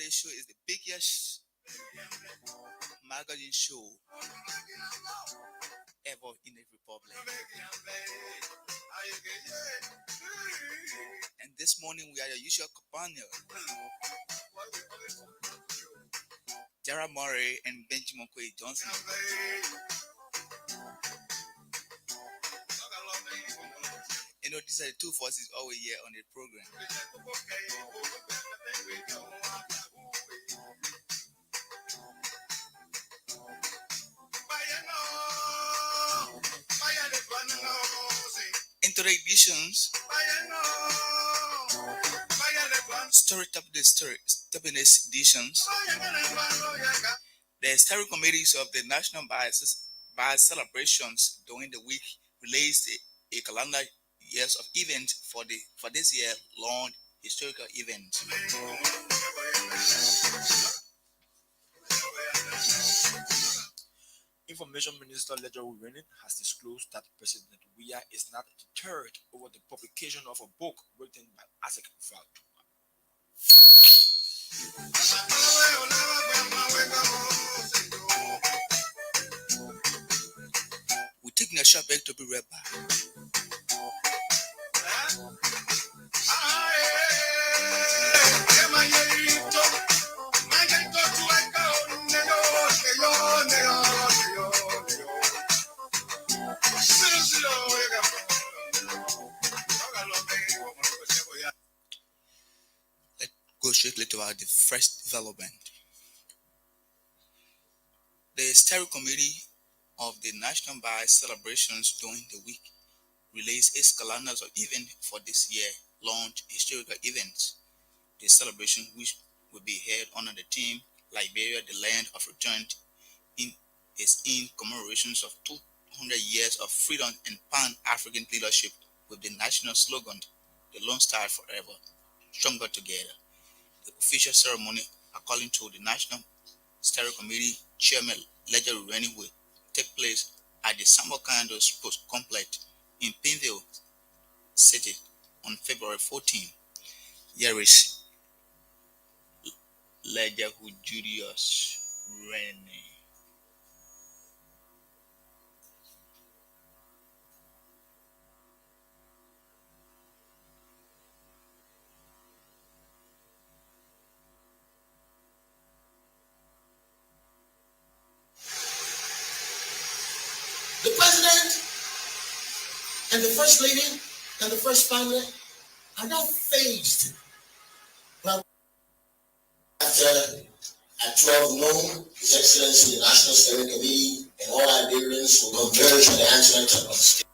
This show is the biggest magazine show ever in the Republic. And this morning we are your usual companion, Jara Murray and Benjamin Quay Johnson. These are the two forces always here on the program. Into the editions, story top the story, stubbornness editions. The steering committees of the National Bias Celebrations during the week released a calendar years of events for this year long historical events. Information Minister Ledger Rennie has disclosed that President Weah is not deterred over the publication of a book written by Isaac Valtu. We're taking a short break to be right back. Let's go straight to the first development. The steering committee of the National Bias Celebrations during the week released its calendars of events for this year launched historical events. The celebration, which will be held under the theme Liberia, the Land of Return, is in commemorations of 200 years of freedom and Pan-African leadership with the national slogan, "The Lone Star Forever, Stronger Together." The official ceremony, according to the National Steering Committee Chairman Ledger Rennie, will take place at the Samarkand Sports Complex in Pineville City on February 14. Here is Ledger Julius Rennie. The president and the first lady and the first family are not phased. After at 12 noon, His Excellency the National Steering Committee and all Liberians will converge on the Antoinette of State.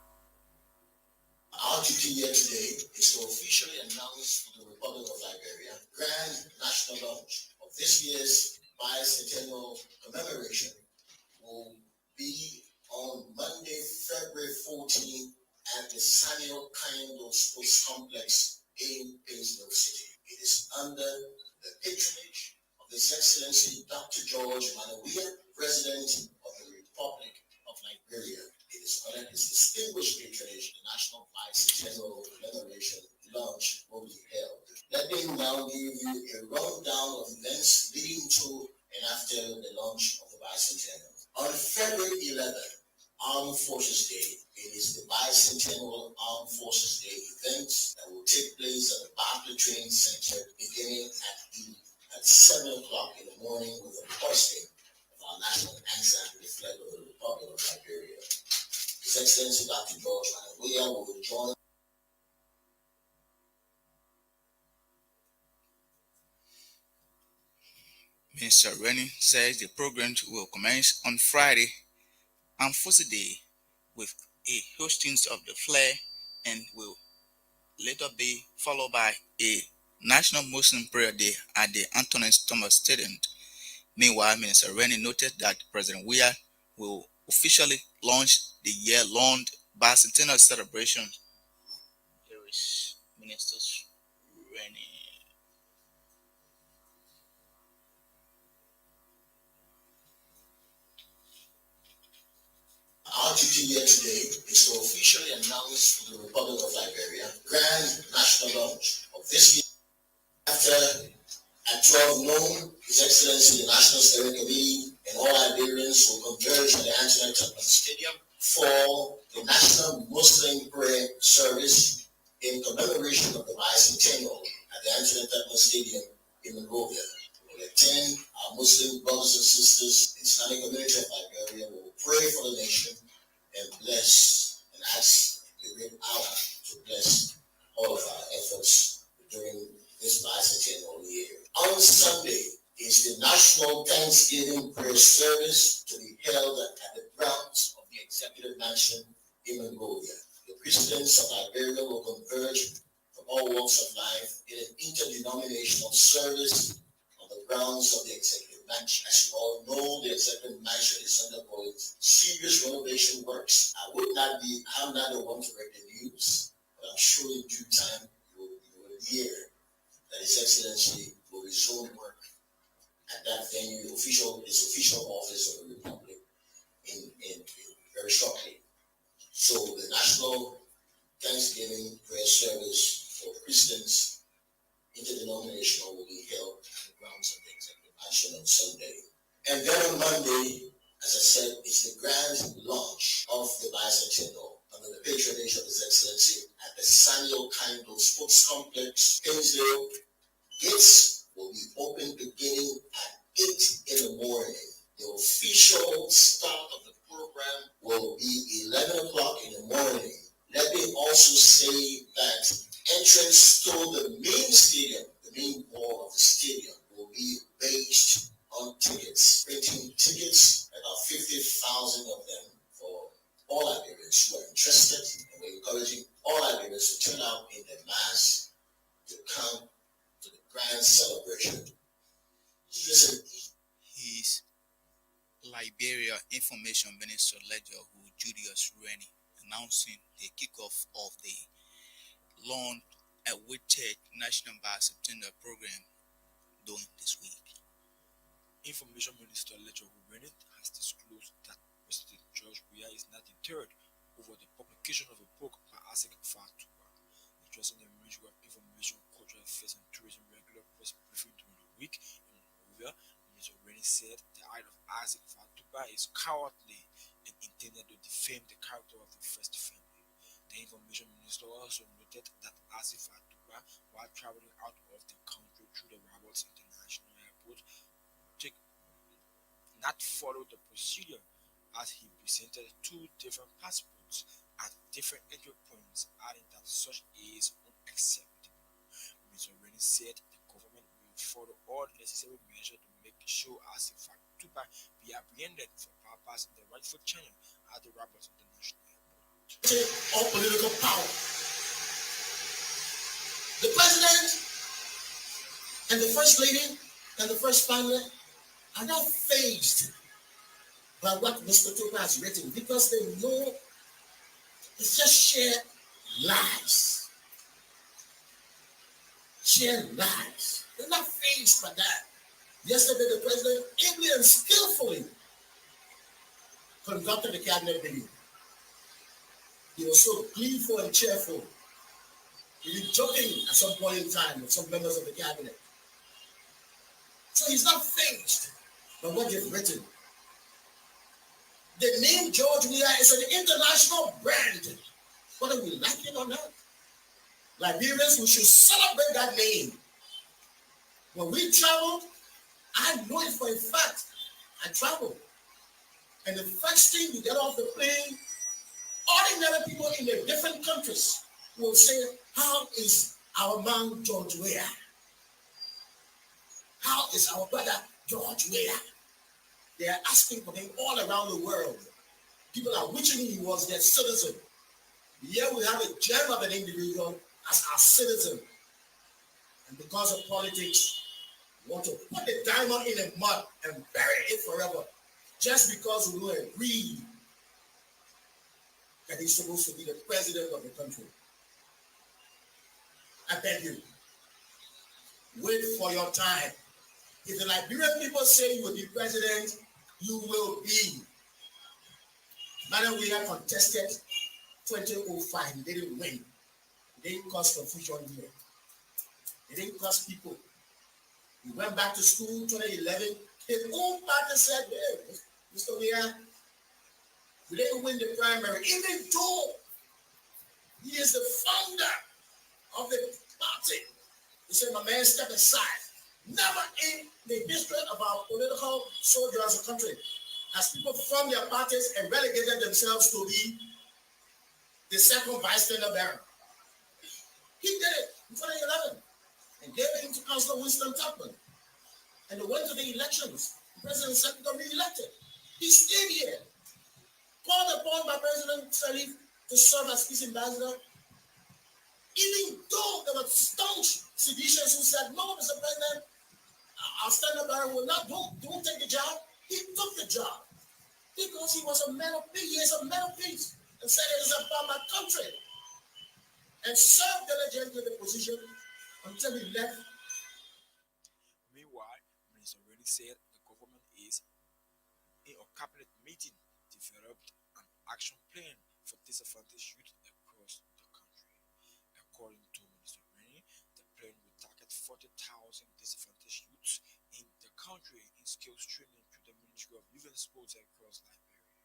Our duty here today is to officially announce to the Republic of Liberia grand national launch of this year's bicentennial commemoration will be on Monday, February 14 at the Samuel Kaindo Sports Complex in Painesville City. It is under the patronage of His Excellency Dr. George Weah, President of the Republic of Liberia. It is under his distinguished patronage the National Bicentennial Commemoration launch will be held. Let me now give you a rundown of events leading to and after the launch of the bicentennial. On February 11th, Armed Forces Day, it is the bicentennial Armed Forces Day event that will take place at the Barclay Training Center beginning at 7 o'clock in the morning with the hoisting of our national anthem and the flag of the Republic of Liberia. His Excellency Dr. George Weah will join. Minister Rennie says the program will commence on Friday, Armed Forces Day, with a hosting of the flag and will later be followed by a National Muslim Prayer Day at the Antoinette Thomas Stadium. Meanwhile, Minister Rennie noted that President Weah will officially launch the year-long bicentennial celebration. Here is Minister Rennie. Our duty here today is to officially announce to the Republic of Liberia grand national launch of this year. After at 12 noon, His Excellency the National Steering Committee and all Liberians will converge at the Antoinette Tubman Stadium for the National Muslim Prayer Service in commemoration of the bicentennial at the Antoinette Tubman Stadium in Monrovia. We will attend our Muslim brothers and sisters, the Islamic community of Liberia. We will pray for the nation and bless and ask the great Allah to bless all of our efforts during this bicentennial year. On Sunday is the National Thanksgiving Prayer Service to be held at the grounds of the Executive Mansion in Monrovia. The Christians of Liberia will converge from all walks of life in an interdenominational service on the grounds of the Executive Mansion. As you all know, the Executive Mansion is undergoing serious renovation works. I'm not the one to break the news, but I'm sure in due time you will hear that His Excellency will resume work at that venue, his official office of the Republic, in very shortly. So the National Thanksgiving Prayer Service for Christians interdenominational will be held at the grounds of the Executive Mansion on Sunday. And then on Monday, as I said, is the grand launch of the bicentennial under the patronage of His Excellency at the Samuel Kindle Sports Complex, Hinsdale. Gates will be open beginning at 8 in the morning. The official start of the program will be 11 o'clock in the morning. Let me also say that entrance to the main stadium, the main wall of the stadium, will be based on tickets. Printing tickets, about 50,000 of them for all Liberians who are interested, and we're encouraging all Liberians to turn out in the mass to come to the grand celebration. Listen. His Liberia Information Minister Ledger Julius Rennie announcing the kickoff of the launch at WITEC National Bicentennial Program during this week. Information Minister Ledger Rennie has disclosed that President George Weah is not deterred over the publication of a book by Asik Fatuba, addressing the Ministry of Information, Cultural Affairs and Tourism regular press briefing during the week in Monrovia. Minister Rennie said the act of Asik Fatuba is cowardly and intended to defame the character of the first family. The Information Minister also noted that Asik Fatuba, while traveling out of the country through the Roberts International Airport, not follow the procedure as he presented 2 different passports at different entry points, adding that such is unacceptable. Mr. Rennie said the government will follow all necessary measures to make sure Asik Fatuba be apprehended for bypassing the rightful channel at the Roberts International Airport. All political power. The president and the first lady and the first family are not fazed by what Mr. Tupa has written because they know it's just sheer lies. Sheer lies. They're not fazed by that. Yesterday, the president ably and skillfully conducted the cabinet meeting. He was so gleeful and cheerful. He was joking at some point in time with some members of the cabinet. So he's not fazed by what they've written. The name George Weah is an international brand, whether we like it or not. Liberians, we should celebrate that name. When we traveled, I know it for a fact. I traveled. And the first thing you get off the plane, ordinary people in the different countries will say, how is our man George Weah? How is our brother George Weah? They are asking for him all around the world. People are wishing he was their citizen. Here we have a gem of an individual as our citizen. And because of politics, we want to put the diamond in the mud and bury it forever. Just because we will agree that he's supposed to be the president of the country. I beg you, wait for your time. If the Liberian people say you will be president, you will be. Manuel Weah contested 2005. He didn't win. He didn't cause confusion here. He didn't cause people. He went back to school 2011. His own party said, hey, Mr. Weah, we didn't win the primary, even though he is the founder of the party. He said, my man, step aside. Never in the history of our political soldier as a country has people formed their parties and relegated themselves to be the second vice standard bearer. He did it in 2011 and gave it to Councillor Winston Tupman. And they went to the elections. The president and second got re-elected. He stayed here. Called upon by President Sirleaf to serve as peace ambassador. Even though there were staunch seditionists who said, no, Mr. President, our standard bearer will not, don't take the job. He took the job because he was a man of peace. He is a man of peace and said it is about my country and served diligently the position until he left. Meanwhile, Minister Rennie said the government is, in a cabinet meeting, developed an action plan for disadvantaged youth across the country. According to Minister Rennie, the plan will target 40,000 disadvantaged youths in the country in skills training through the Ministry of Youth and Sports across Liberia.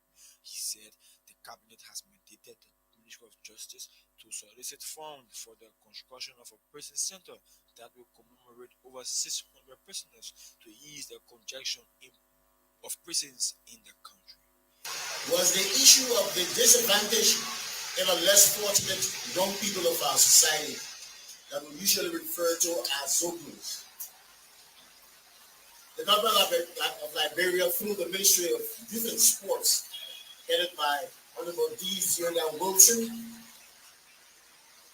He said the cabinet has mandated the Ministry of Justice to solicit funds for the construction of a prison center that will commemorate over 600 prisoners to ease the congestion of prisons in the country. Was the issue of the disadvantaged and the less fortunate young people of our society that we usually refer to as Zogus. The government of Liberia, through the Ministry of Youth and Sports, headed by Honorable D. Zionda Wilson,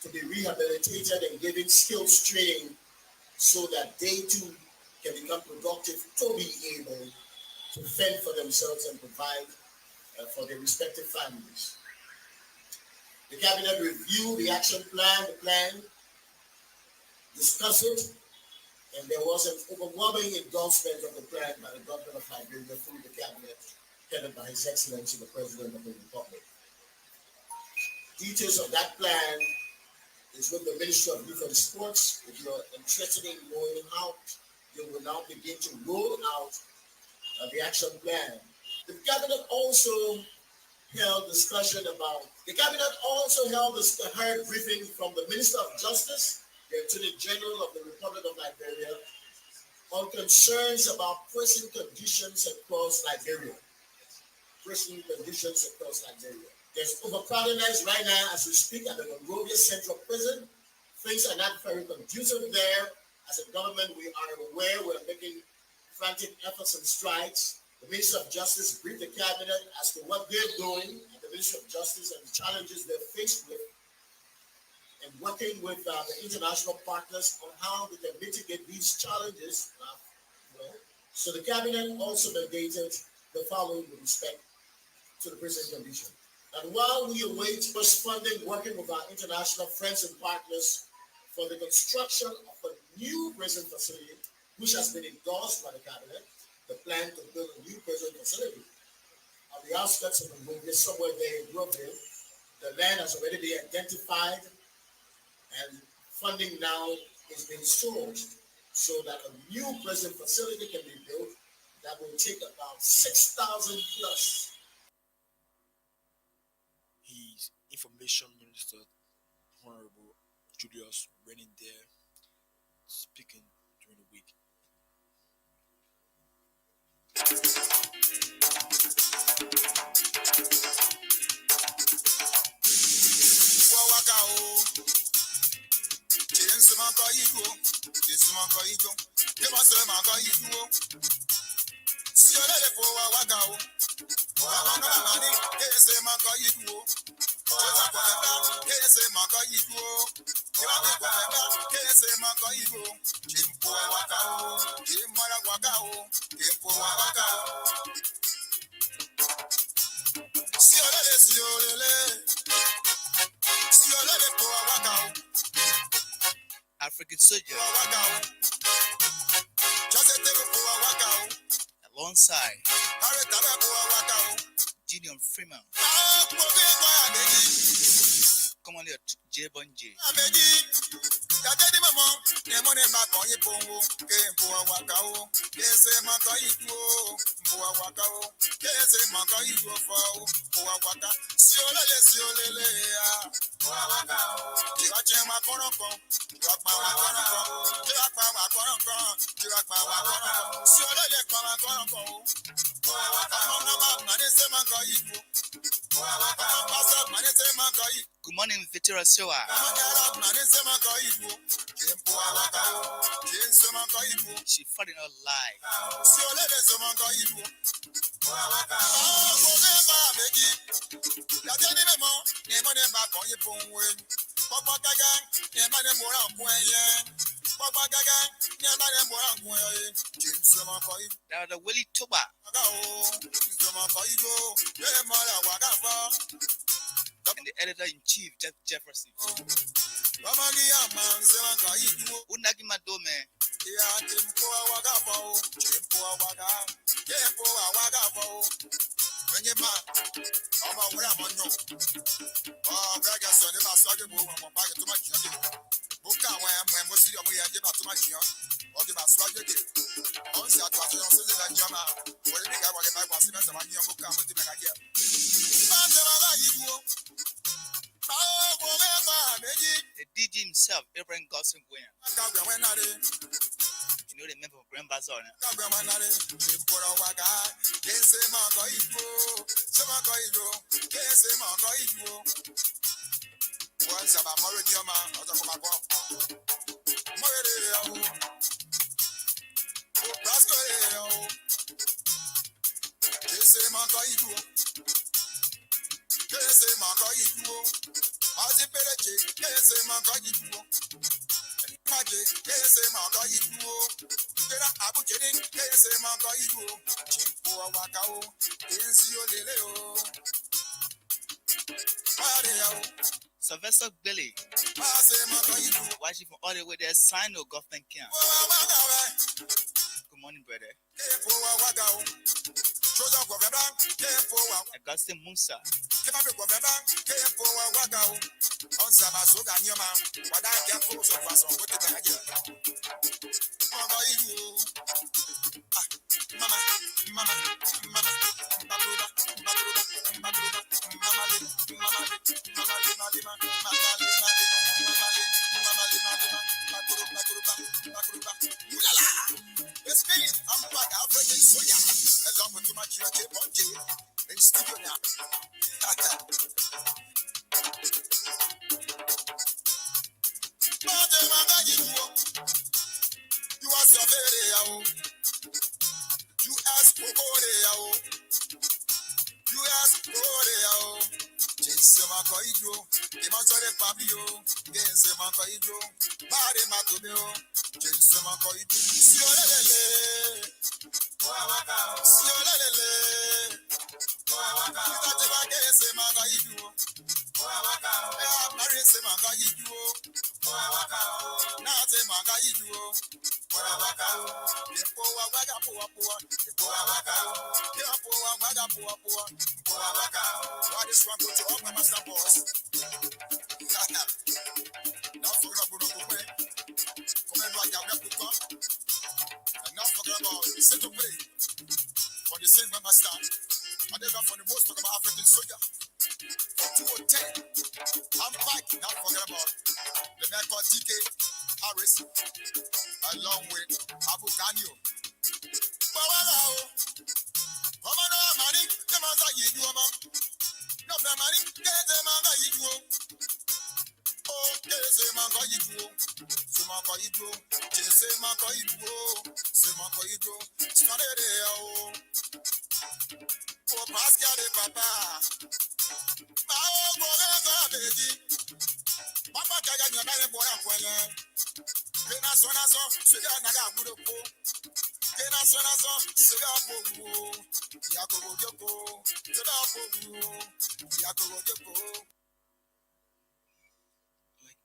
to be rehabilitated and given skills training so that they too can become productive to be able to fend for themselves and provide for their respective families. The cabinet reviewed the action plan, discussed it, and there was an overwhelming endorsement of the plan by the government of Liberia through the cabinet, headed by His Excellency the President of the Republic. Details of that plan is with the Ministry of Youth and Sports. If you're interested in knowing how they will now begin to roll out the action plan. The cabinet also held heard briefing from the Minister of Justice, the Attorney General of the Republic of Liberia, on concerns about prison conditions across Liberia. There's overcrowdedness right now as we speak at the Monrovia Central Prison. Things are not very conducive there. As a government, we are aware we're making frantic efforts and strides. The Minister of Justice briefed the cabinet as to what they're doing at the Ministry of Justice and the challenges they're faced with, and working with the international partners on how they can mitigate these challenges. So the cabinet also mandated the following with respect to the prison condition. And while we await first funding, working with our international friends and partners for the construction of a new prison facility, which has been endorsed by the cabinet, the plan to build a new prison facility on the outskirts of Monrovia, somewhere there in Groveville. The land has already been identified, and funding now is being sourced so that a new prison facility can be built that will take about 6,000 plus. His Information Minister, Honorable Julius Rennie there, speaking during the week. African soldier alongside Gideon Freeman. Commonly J-Bun-J. Yàtẹ̀dí mọ̀mọ́ ni mo ní bá kàn yín fún wo ké n fún wa wákà o ké n ṣe mọ̀ kàn yín dúró n fún wa wákà o ké n ṣe mọ̀ kàn yín dúró fọ́ o fún wa wákà sí olélé ya fún wa wákà o. Ìwà jẹ́ wa kọ́rọ̀ kan ìwà pa wa kọ́rọ̀ kan ìwà pa wa kọ́rọ̀ kan ìwà pa wa kọ́rọ̀ kan sí olélé pa wa kọ́rọ̀ kan o fún wa wákà o. Ọmọ náà mà ní ṣe mọ̀ kàn yín dúró fún wa wákà o. Pásọ̀ mà ní ṣe mọ̀ kàn yín. Good morning, Vitera Sewa. She fought in her life. Now the Willie Tuba. And the editor-in-chief, Jeff Jefferson. Unagi Madome. The DG himself, Abraham Godson Williams. You know the member of Grand Bazaar. Sylvester Billy, watching from all the way there, sign no government camp. Good morning, brother. Augustine Musa.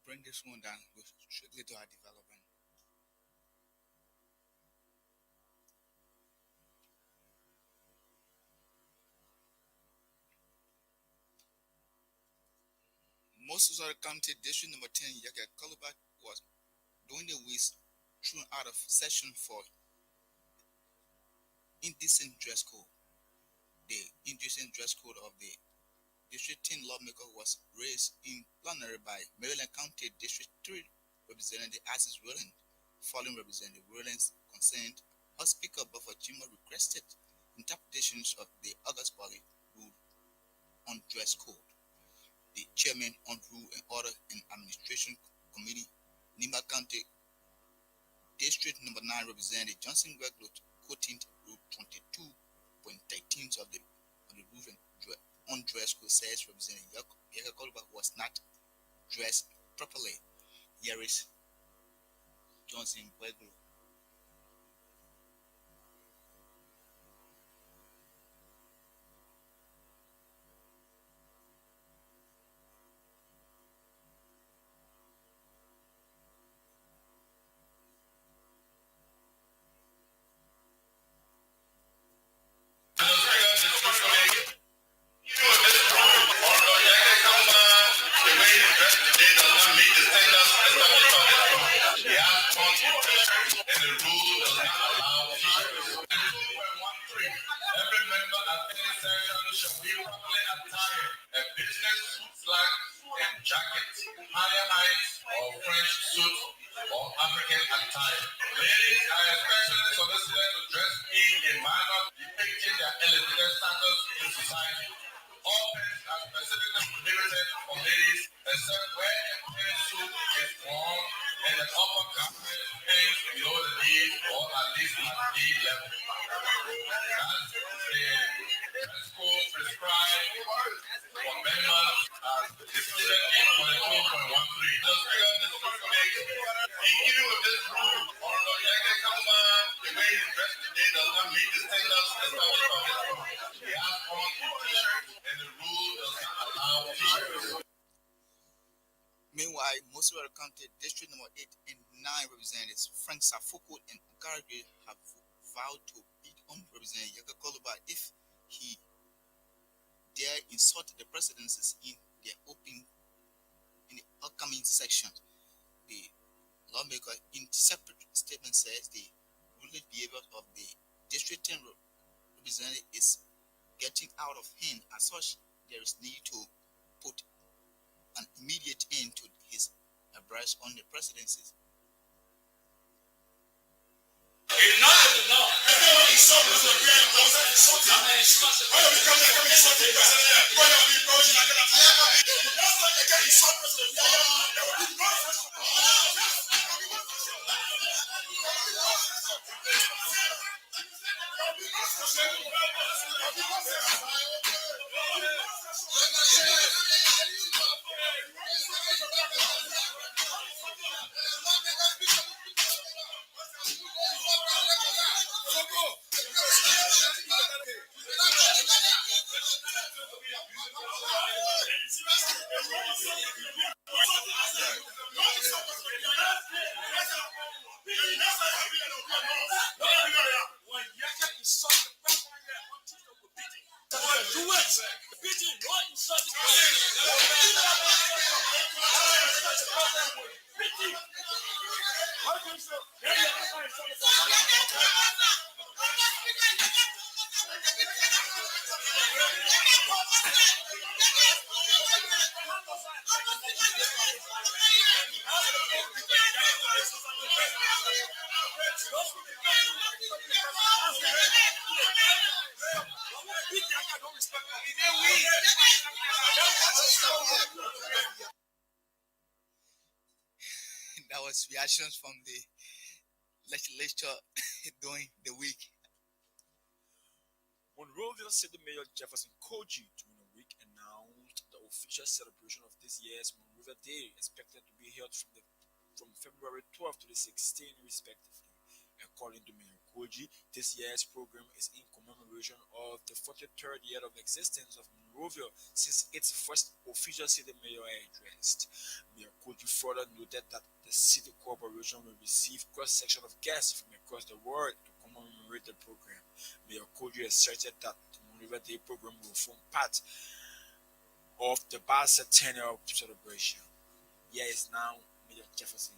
Bring this one down. We should get to our development. Moses County District Number 10, Yaka Koluba, was during the week thrown out of session for indecent dress code. The indecent dress code of the District 10 lawmaker was raised in plenary by Maryland County District 3 Representative Assis Rowland. Following Representative Rowland's consent, House Speaker Buffer Chima requested interpretations of the August Valley Rule on Dress Code. The chairman on Rule and Order and Administration Committee, Nima County District Number 9 Representative Johnson Greglo, quoting Rule 22.13 of the Rule on Dress Code, says Representative Yaka Koluba was not dressed properly. Here is Johnson Greglo. Meanwhile, Moswell County District Number 8 and 9 representatives Frank Safoko and Okarage have vowed to bid on Representative Yaka Koluba if he dare insult the presidencies in the upcoming section. The lawmaker in separate statement says the ruling behavior of the District 10 representative is getting out of hand. As such, there is need to put an immediate end to his abuse on the presidencies. That was reactions from the legislature during the week. Monrovia City Mayor Jefferson Koji during the week announced the official celebration of this year's Monrovia Day, expected to be held from February 12th to the 16th, respectively. According to Mayor Koji, this year's program is in commemoration of the 43rd year of existence of Monrovia since its first official city mayor address. Mayor Koji further noted that the city corporation will receive cross-section of guests from across the world to commemorate the program. Mayor Koji asserted that the Monrovia Day program will form part of the bicentennial celebration. Here is now Major Jefferson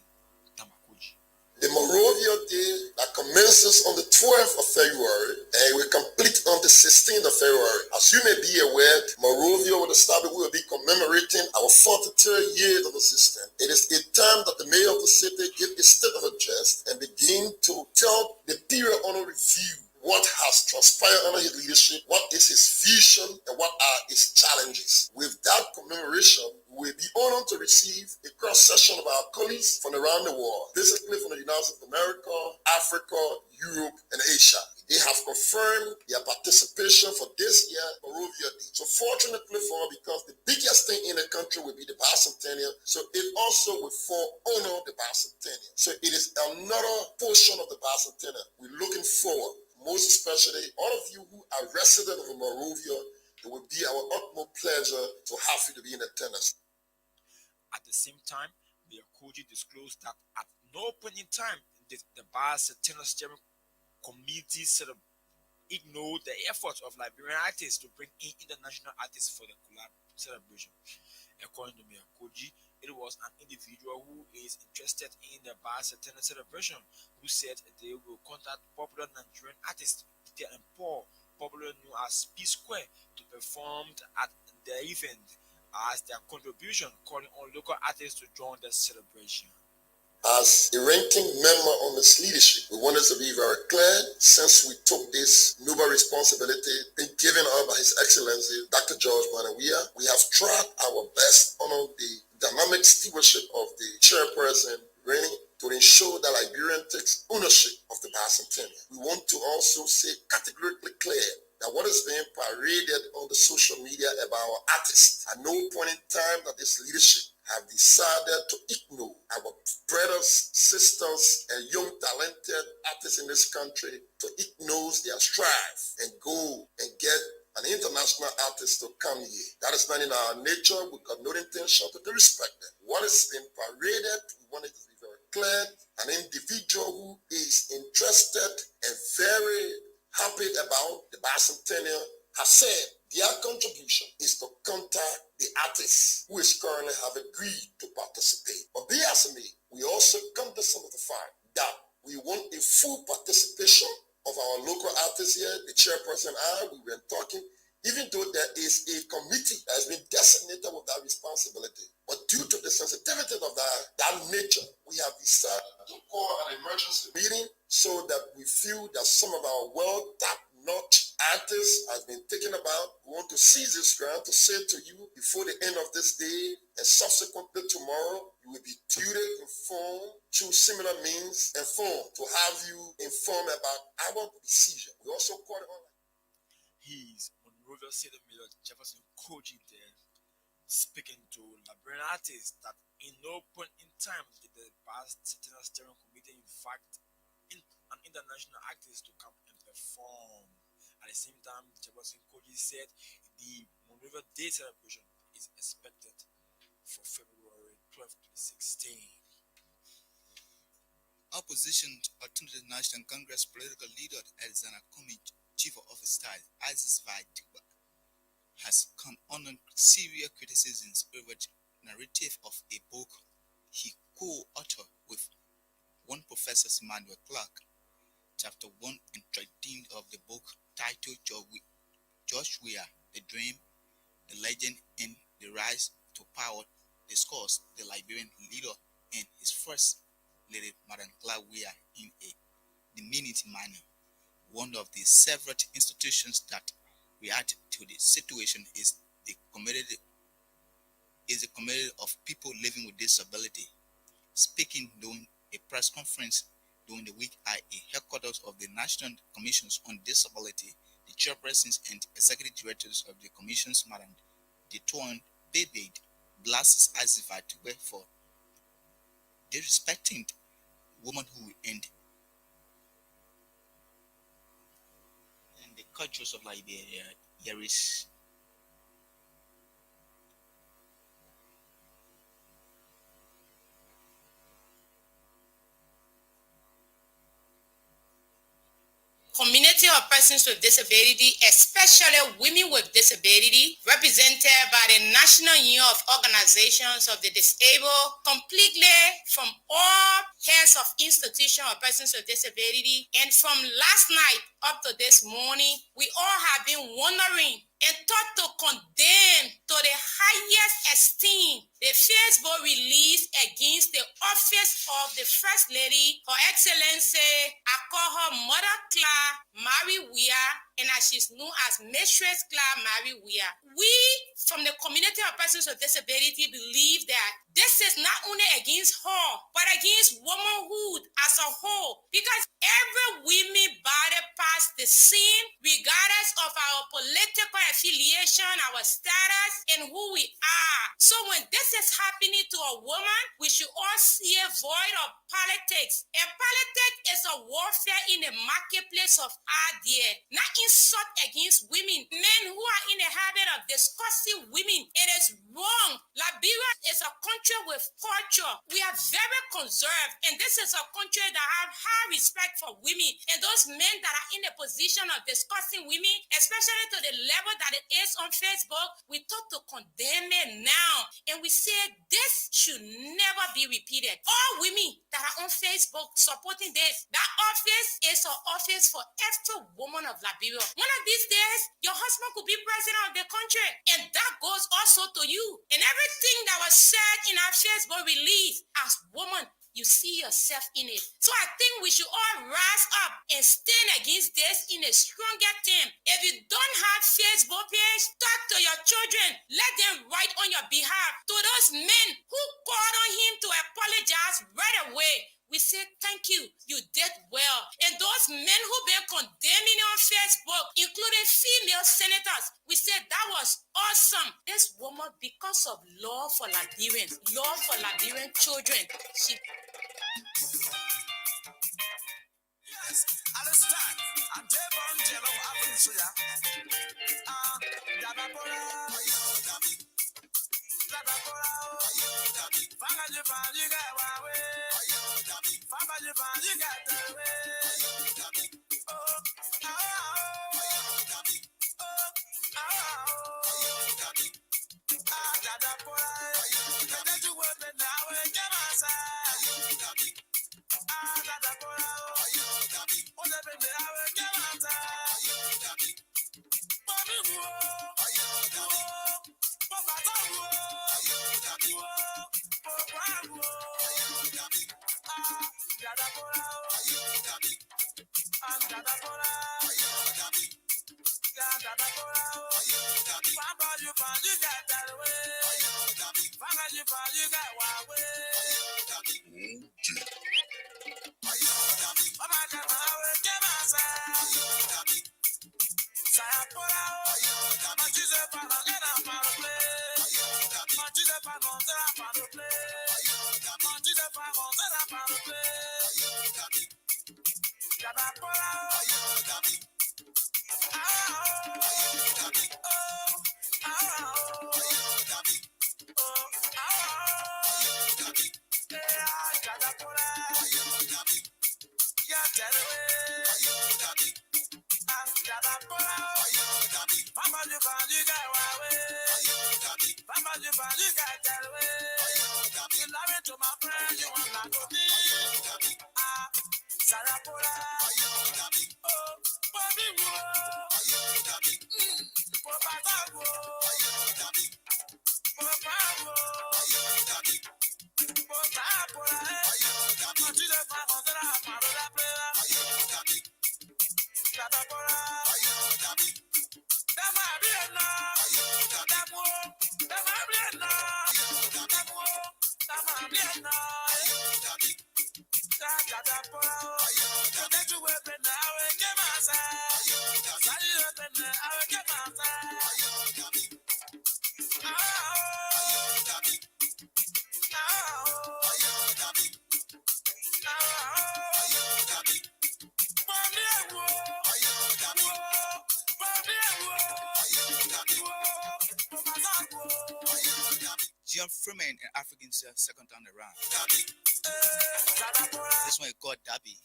Tamakuji. The Monrovia Day that commences on the 12th of February and will complete on the 16th of February. As you may be aware, Monrovia will establish we will be commemorating our 43rd year of existence. It is a time that the mayor of the city give a state of address and begin to tell the period under review what has transpired under his leadership, what is his vision, and what are his challenges. With that commemoration, we will be honored to receive a cross-section of our colleagues from around the world, basically from the United States of America, Africa, Europe, and Asia. They have confirmed their participation for this year Monrovia Day. So fortunately for us, because the biggest thing in the country will be the bicentennial, so it also will honor the bicentennial. So it is another portion of the bicentennial. We're looking forward, most especially all of you who are residents of Monrovia. It will be our utmost pleasure to have you to be in attendance. At the same time, Mayor Koji disclosed that at no point in time did the bicentennial steering committee sort of ignore the efforts of Liberian artists to bring in international artists for the collab celebration. According to Mayor Koji, it was an individual who is interested in the bicentennial celebration who said they will contact popular Nigerian artists, Peter and Paul, popularly known as P Square, to perform at the event as their contribution, calling on local artists to join the celebration. As a ranking member on this leadership, we wanted to be very clear since we took this noble responsibility being given up by His Excellency Dr. George Manawia. We have tried our best under the dynamic stewardship of the chairperson, Rennie, to ensure that Liberian takes ownership of the bicentennial. We want to also say categorically clear that what is being paraded on the social media about our artists, at no point in time that this leadership have decided to ignore our brothers, sisters, and young talented artists in this country, to ignore their strive and go and get an international artist to come here. That is not in our nature. We got no intention to disrespect them. What is being paraded, we want it to be very clear. An individual who is interested and very happy about the bicentennial has said their contribution is to contact the artists who is currently have agreed to participate. But be as it may, we also come to some of the fact that we want a full participation of our local artists here. The chairperson and I, we've been talking, even though there is a committee that has been designated with that responsibility. But due to the sensitivity of that nature, we have decided to call an emergency meeting so that we feel that some of our well-top-notch artists has been taken about. We want to seize this ground to say to you before the end of this day and subsequently tomorrow, you will be duly informed through similar means to have you informed about our decision. We also call it online. He's Monrovia City Mayor Jefferson Koji there, speaking to Liberian artists that in no point in time did the bicentennial steering committee invite an international artist to come and perform. At the same time, Jefferson Koji said the Monrovia Day celebration is expected for February 12, 2016. Opposition Alternative National Congress political leader Alexander Cummings, Chief of Staff Aziz Vaitigba, has come under severe criticisms over the narrative of a book he co-authored with one Professor Emmanuel Clark. Chapter 1 and 13 of the book, titled Joshua, the Dream, the Legend, and the Rise to Power, discussed the Liberian leader and his first lady, Madam Clark Weah, in a diminutive manner. One of the several institutions that react to the situation is the community of people living with disability. Speaking during a press conference during the week at a headquarters of the National Commissions on Disability, the chairpersons and executive directors of the commissions, Madam Detoine Bebade, blasts Aziz Vaitigba for disrespecting womanhood and the cultures of Liberia. There is community of persons with disability, especially women with disability, represented by the National Union of Organizations of the Disabled, completely from all heads of institutions of persons with disability. And from last night up to this morning, we all have been wondering and taught to condemn to the highest esteem the Facebook release against the office of the First Lady, Her Excellency, I call her Mother Claire Marie Weah, and as she's known as Mistress Claire Marie Weah. We, from the community of persons with disability, believe that this is not only against her, but against womanhood as a whole, because every women body parts the same, regardless of our political affiliation, our status, and who we are. So when this is happening to a woman, we should all see a void of politics. And politics is a warfare in the marketplace of idea, not insult against women. Men who are in the habit of discussing women, it is wrong. Liberia is a country with culture. We are very conserved, and this is a country that have high respect for women. And those men that are in the position of discussing women, especially to the level that it is on Facebook, we talk to condemn it now. And we say this should never be repeated. All women that are on Facebook supporting this, that office is an office for every woman of Liberia. One of these days, your husband could be president of the country, and that goes also to you. And everything that was said in our Facebook release, as woman, you see yourself in it. So I think we should all rise up and stand against this in a stronger team. If you don't have Facebook page, talk to your children. Let them write on your behalf. To those men who called on him to apologize right away, we say thank you, you did well. And those men who've been condemning on Facebook, including female senators, we said that was awesome. This woman, because of love for Liberians, love for Liberian children, she... Yes, understand. I'm Devon Jello, Abusuya. Dabapora, Dabi. Dabapora, Dabi. Fanga Japan, you got away. Dabi. Fanga Japan, you got away. Dabi. Oh, Dabi. Oh, Dabi. Dabapora, that you work the now and get outside. Dabi. Dabapora. John Freeman and Africans second time around. This one is called Dabi.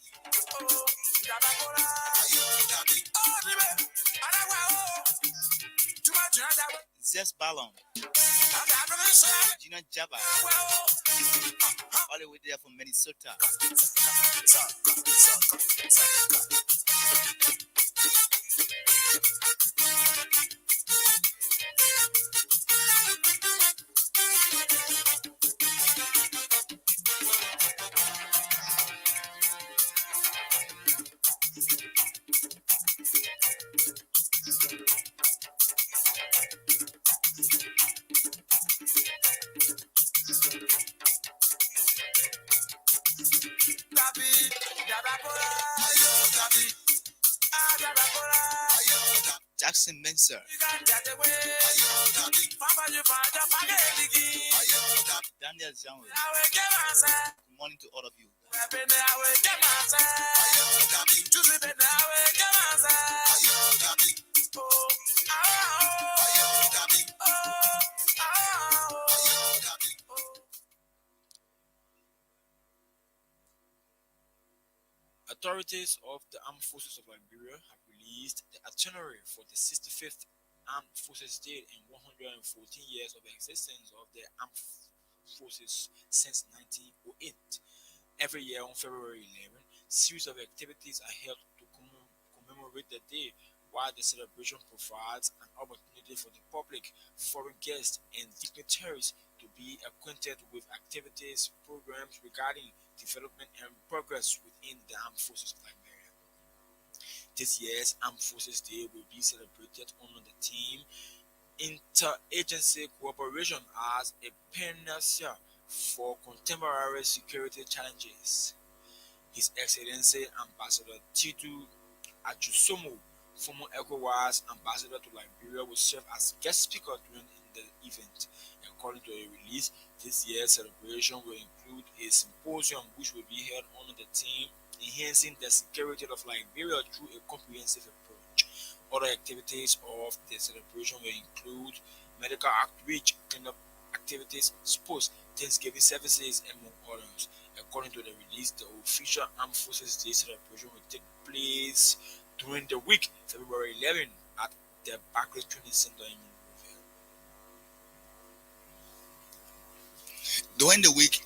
Zest Ballon. Gina Jabba. All the way there from Minnesota. Jackson Menser. Daniel Zhang. Good morning to all of you. Authorities of the Armed Forces of Liberia have released the itinerary for the 65th Armed Forces Day in 114 years of existence of the Armed Forces since 1908. Every year on February 11, series of activities are held to commemorate the day, while the celebration provides an opportunity for the public, foreign guests, and dignitaries to be acquainted with activities, programs regarding development and progress within the Armed Forces of Liberia. This year's Armed Forces Day will be celebrated under the theme Interagency Cooperation as a panacea for contemporary security challenges. His Excellency Ambassador Titu Achusomo, former ECOWAS ambassador to Liberia, will serve as guest speaker during the event. According to a release, this year's celebration will include a symposium which will be held under the theme Enhancing the Security of Liberia through a Comprehensive Approach. Other activities of the celebration will include medical outreach, cleanup activities, sports, Thanksgiving services, among others. According to the release, the official Armed Forces Day celebration will take place during the week, February 11, at the Barclays Training Center in Monrovia. During the week,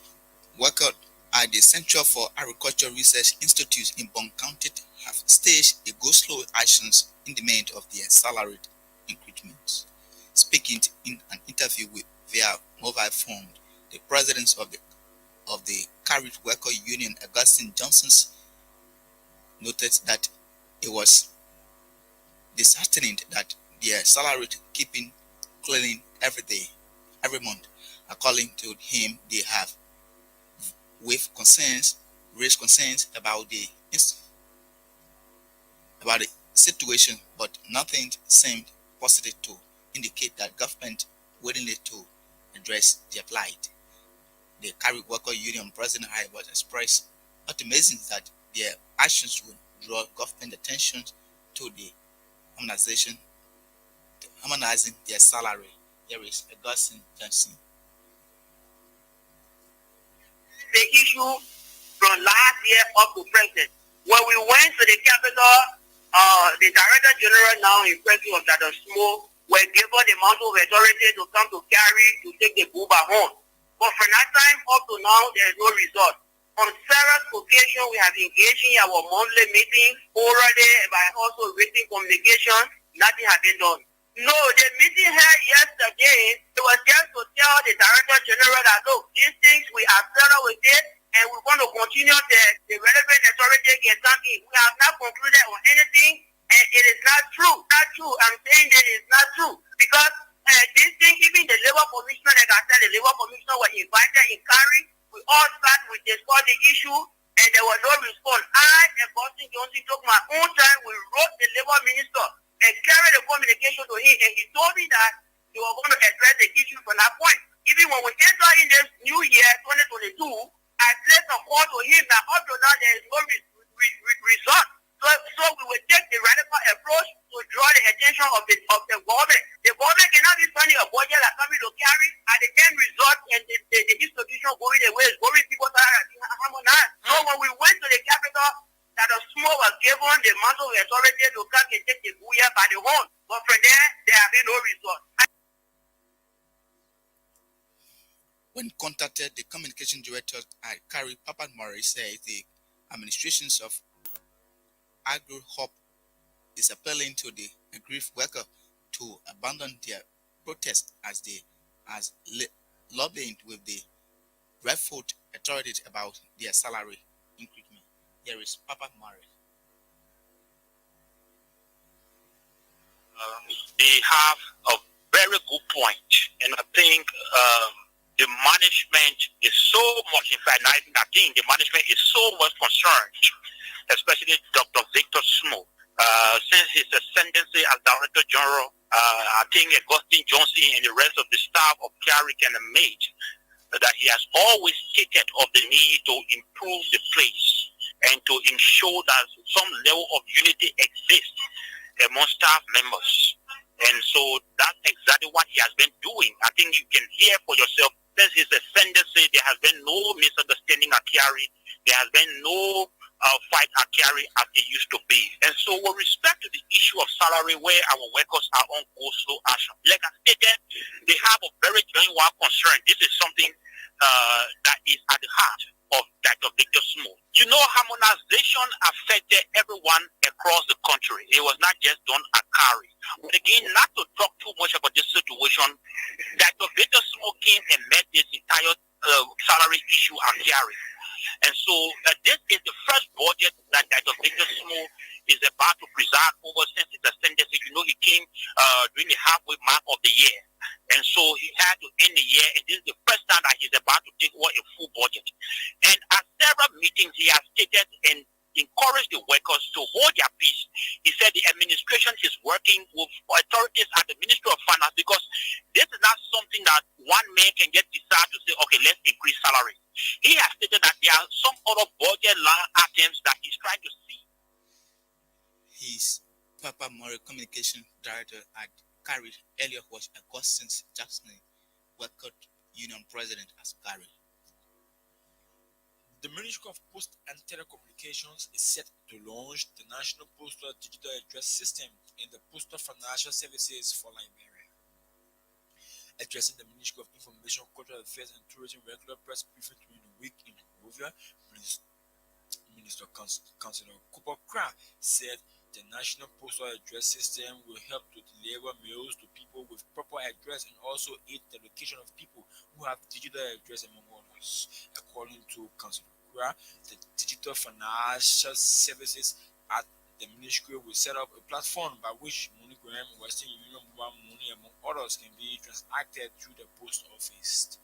workers at the Center for Agricultural Research Institute in Bond County have staged a go-slow actions in demand of their salaried increments. Speaking in an interview via mobile phone, the president of the Carried Worker Union, Augustine Johnson, noted that it was disheartening that their salaried keeping cleaning every month. According to him, they have raised concerns about the situation, but nothing seemed positive to indicate that government willing to address their plight. The Carried Worker Union President was expressed optimism that their actions will draw government attention to the harmonizing their salary. Here is Augustine Johnson. The issue from last year up to present. When we went to the capital, the Director General now in person of Dr. Smo were given the mantle of authority to come to carry to take the Buba home. But from that time up to now, there is no result. On several occasions, we have engaged in our monthly meetings, orally, by also written communication. Nothing has been done. No, the meeting here yesterday, it was just to tell the Director General that, look, these things we have settled with it, and we want to continue the relevant authority get something. We have not concluded on anything, and it is not true. Not true. I'm saying that it's not true. Because this thing, even the Labour Commissioner, like I said, the Labour Commissioner was invited in Carrie. We all sat, we discussed the issue, and there was no response. I and Boston Johnson took my own time. We wrote the Labour Minister and carried the communication to him, and he told me that they were going to address the issue from that point. Even when we enter in this new year, 2022, I placed a call to him that up to now there is no result. So we will take the radical approach to draw the attention of the government. The government cannot be spending a budget that coming to carry at the end result, and the institution going the way it's going, people are harmonized. So when we went given the mantle of authority to come and take the booyah by the horn. But from there have been no result. When contacted, the communication director at Carrie, Papa Murray, said the administrations of Agro-Hop is appealing to the aggrieved worker to abandon their protest as lobbying with the Redfoot authorities about their salary increment. Here is Papa Murray. They have a very good point, and I think the management is so much, in fact, I think the management is so much concerned, especially Dr. Victor Smoke, since his ascendancy as Director General. I think Augustine Johnson and the rest of the staff of Carrick and the mate, that he has always stated of the need to improve the place and to ensure that some level of unity exists among staff members. And so that's exactly what he has been doing. I think you can hear for yourself, since his ascendancy, there has been no misunderstanding at Carry. There has been no fight at Carry as it used to be. And so with respect to the issue of salary where our workers are on go-slow action, like I stated, they have a very genuine concern. This is something that is at the heart of Dr. Victor Smoke. You know, harmonization affected everyone across the country. It was not just done at Carry. But again, not to talk too much about this situation, Dr. Victor Smoke came and met this entire salary issue at Carry. And so this is the first budget that Dr. Victor Smoke is about to preside over since its ascendancy. You know, he came during the halfway mark of the year. And so he had to end the year, and this is the first time that he's about to take over a full budget. And at several meetings, he has stated and encouraged the workers to hold their peace. He said the administration is working with authorities at the Ministry of Finance, because this is not something that one man can just decide to say, okay, let's increase salary. He has stated that there are some other budget line items that he's trying to see. His Papa Murray communication director at Carry earlier was Augustine Jackson, Worker Union President as Carry. The Ministry of Post and Telecommunications is set to launch the National Postal Digital Address System in the Postal Financial Services for Liberia. Addressing the Ministry of Information, Cultural Affairs and Tourism regular press briefing during the week in Monrovia, Minister Councillor Cooper Craft said the National Postal Address System will help to deliver mails to people with proper address and also aid the location of people who have digital address, among others. According to Councillor Craft, the Digital Financial Services at the ministry will set up a platform by which MoneyGram, Western Union, Mobile Money, among others, can be transacted through the post office.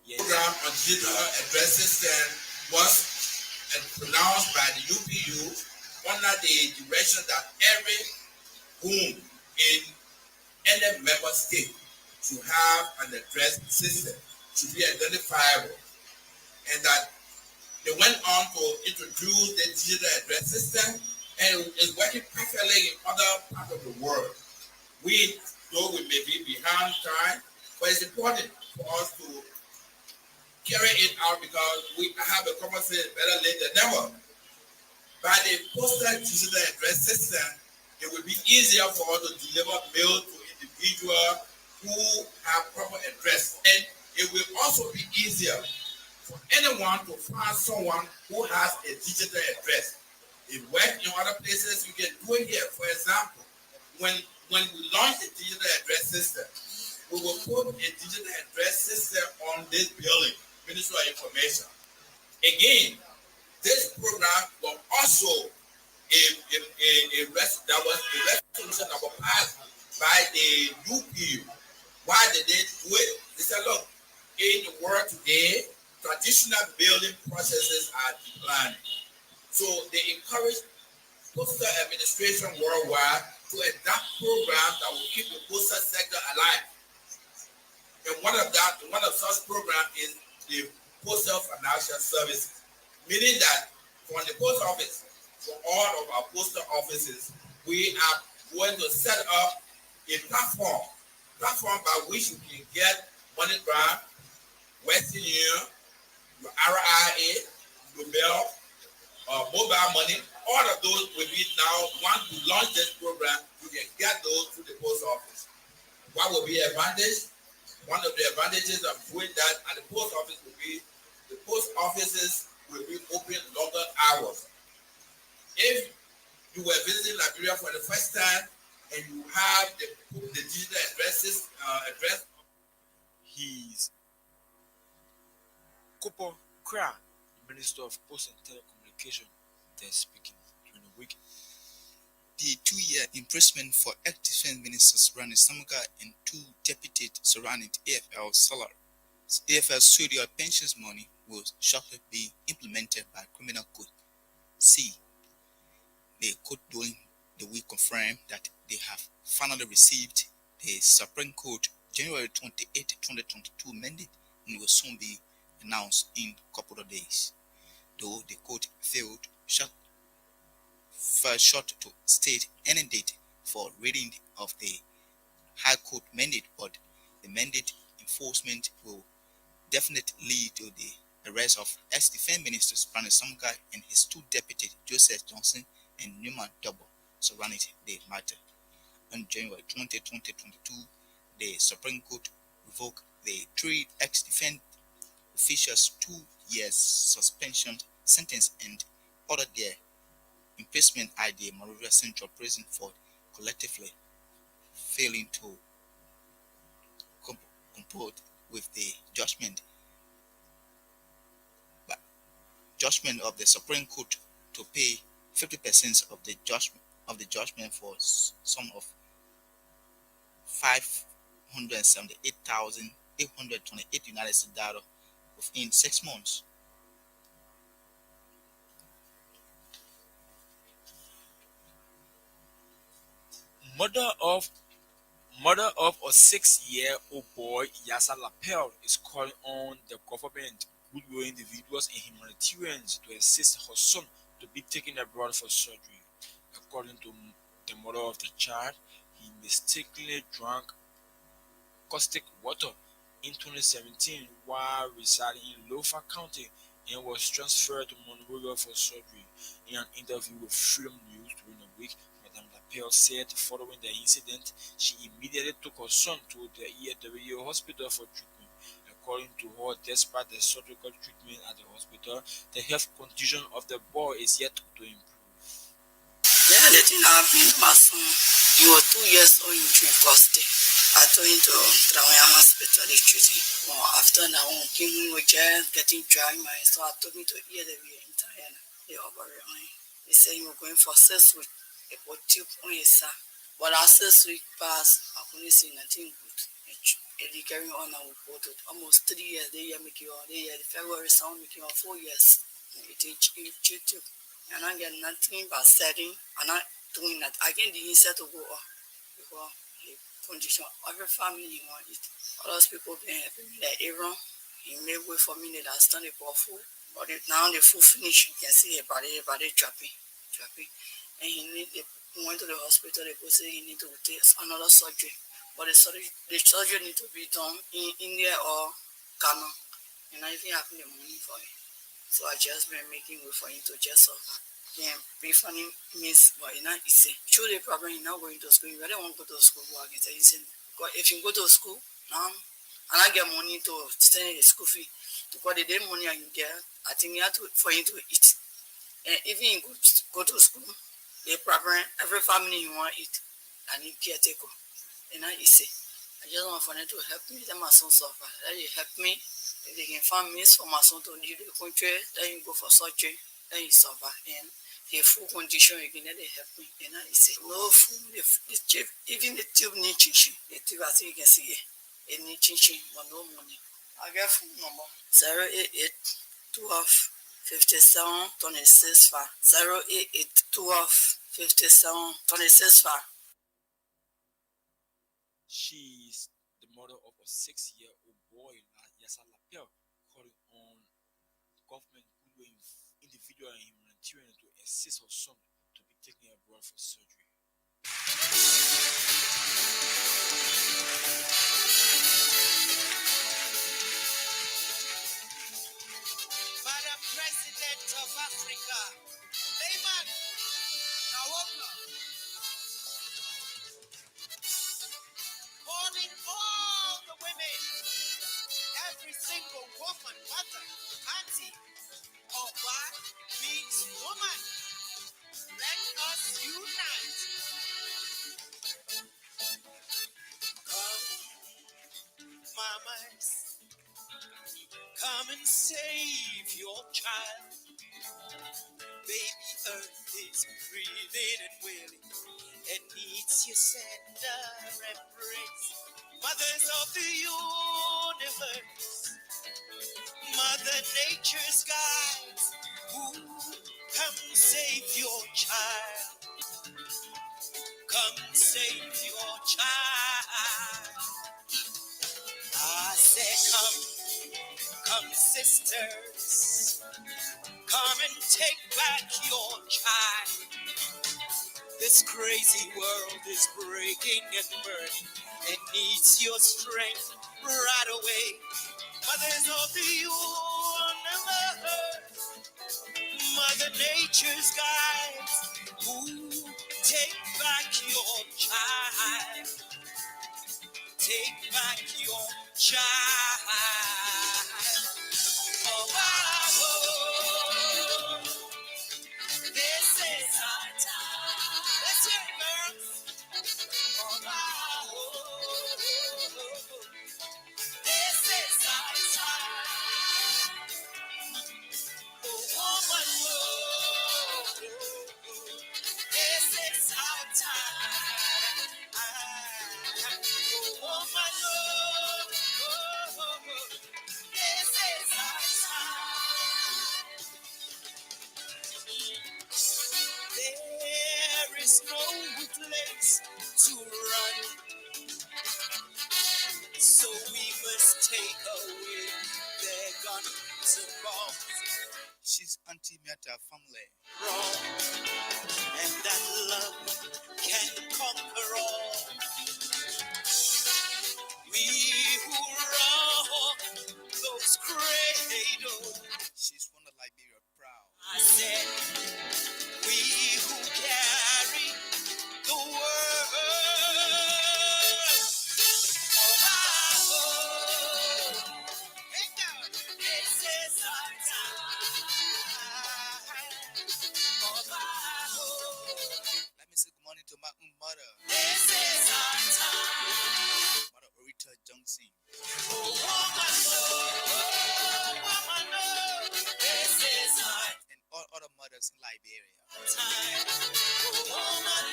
Yes. The program on digital address system was announced by the UPU under the direction that every home in any member state should have an address system, should be identifiable, and that they went on to introduce the digital address system, and it's working perfectly in other parts of the world. Though we may be behind time, but it's important for us to carry it out, because we have a common sense, better late than never. By the postal digital address system, it will be easier for us to deliver mail to individuals who have proper address. And it will also be easier for anyone to find someone who has a digital address. It works in other places, you can do it here. For example, when we launch the digital address system, we will put a digital address system on this building, Ministry of Information. Again, this program was also a resolution that was passed by the UPU. Why did they do it? They said, look, in the world today, traditional building processes are declining. So they encourage postal administration worldwide to adopt programs that will keep the postal sector alive. And one of such programs is the Postal Financial Services. Meaning that from the post office, for all of our postal offices, we are going to set up a platform by which you can get MoneyGram, Western Union, your RIA, your Bell, mobile money, all of those will be now, once we launch this program, you can get those through the post office. What will be advantage? One of the advantages of doing that at the post office will be the post offices will be open longer hours. If you were visiting Liberia for the first time and you have the digital address. He's Cooper Kra, Minister of Post and Telecommunication, they're speaking during the week. The 2-year imprisonment for ex-defense ministers Rani Samaga and 2 deputies surrounding AFL salary. AFL studio pensions money will shortly be implemented by Criminal Code C. The court during the week confirmed that they have finally received the Supreme Court January 28, 2022 mandate and will soon be announced in a couple of days. Though the court fell short to state any date for reading of the High Court mandate, but the mandate enforcement will definitely lead to the arrest of ex-defense ministers Rani Samaga and his 2 deputies Joseph Johnson and Newman Double surrounding the matter. On January 20, 2022, the Supreme Court revoked the 3 ex-defense officials' 2 years suspension sentence and ordered their imprisonment at the Monrovia Central Prison for collectively failing to comport with the judgment of the Supreme Court to pay 50% of the judgment for sum of $578,828 United States dollars within 6 months. Mother of a 6-year-old boy, Yasa Lapel, is calling on the government, goodwill individuals and humanitarians to assist her son to be taken abroad for surgery. According to the mother of the child, he mistakenly drank caustic water in 2017 while residing in Lofa County and was transferred to Monrovia for surgery. In an interview with Freedom News during the week, Madame Lapel said following the incident, she immediately took her son to the EW hospital for treatment. According to her, despite the surgical treatment at the hospital, the health condition of the boy is yet to improve. Yeah, the thing happened to my son. He was 2 years old in Trincosti. I told him to Traoya Hospital, they treated him. Well, after that, when he was just getting dry, so I took him to EW in Thailand. They operated on him. They said he was going for 6 weeks. They put tube on his side. But after 6 weeks passed, I couldn't see nothing good. They carrying on and reported almost 3 years. They year make you all. They year February sound making 4 years. It is YouTube. And I get nothing but setting and not doing that. Again, the insect to go off because the condition of every family want it. All those people been helping me like Aaron. He made way for me that I stand it for food. But now the food finish, you can see a body dropping. And he went to the hospital. They say he need to take another surgery. But the surgery need to be done in India or Ghana. And I think I have the money for it. So I just been making way for him to just suffer. Yeah, funny means what you know, it's a truly problem. You're not going to school. You really want to go to school. But if you go to school, and I get money to send the school fee, because the day money you get, I think you have to for you to eat. And even you go to school, the problem, every family you want to eat, and you caretaker. And I say, I just want for them to help me. Let my son suffer. Let you help me. If they can find means for my son to leave the country, then you go for surgery, then you suffer. And the full condition again, then they help me. And I say, no food, even the tube need changing. The tube, I think you can see it. It need changing, but no money. I get phone number 088 12 57 26 088 12 57 26 She's the mother of a 6-year-old boy, Yasa Lapel, calling on government, individual and humanitarian to assist her son to be taken abroad for surgery. Madam President of Africa, Layman Calling all the women, every single woman, mother, auntie, or what means woman. Let us unite. Come, mamas, come and save your child. Baby Earth is breathing and wailing and needs your tender embrace. Mothers of the universe, Mother Nature's guides, ooh, come save your child. Come save your child. I say come sisters, come and take back your child. This crazy world is breaking and burning and needs your strength right away. Mothers of the universe, Mother Nature's guides, ooh, take back your child. Take back your child. Oh, wow, oh, this is our time. Let's hear it, girls. Oh, wow, oh, this is our time. Oh, woman, oh, this is our time. Oh, woman, oh, this is our time. There is no place to run, so we must take away their guns and bombs. She's Auntie Meta family. Wrong, and that love can conquer all. We who rock those cradles. She's from the Liberia proud. I said, we who carry the world. Oh, hey now, this is our time. Oh, Let me say good morning to my own mother, this is our time. Mother Orita Johnson. Oh, woman, this is our And all other mothers in Liberia. time. Oh, woman,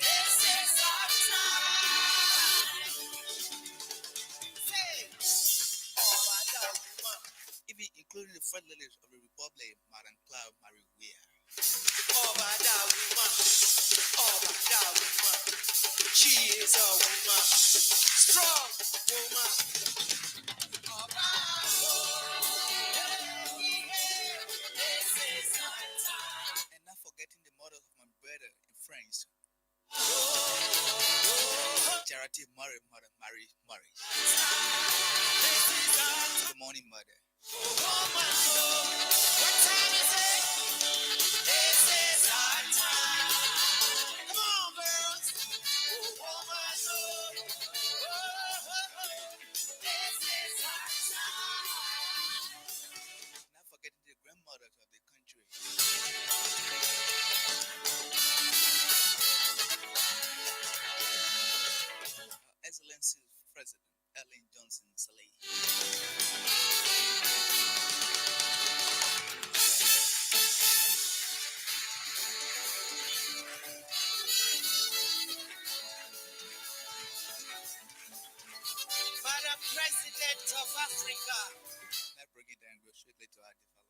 this is our time. Say, oh, I love woman. Even including the first ladies of the Republic, Madam Cloud Marie Weir. Oh, I love woman. Oh, I love woman. She is a woman. Strong woman. Oh, this is our time. And not forgetting the mothers of my brother and friends, Charity Murray, Mother Mary Murray. Good morning, mother. What time is it? This is our time. Come on, girls. Oh, woman, this is our time. Not forgetting the grandmothers of the country. Her Excellency President Ellen Johnson Sirleaf. Madam President of Africa. Let's bring it down, go straight to our development.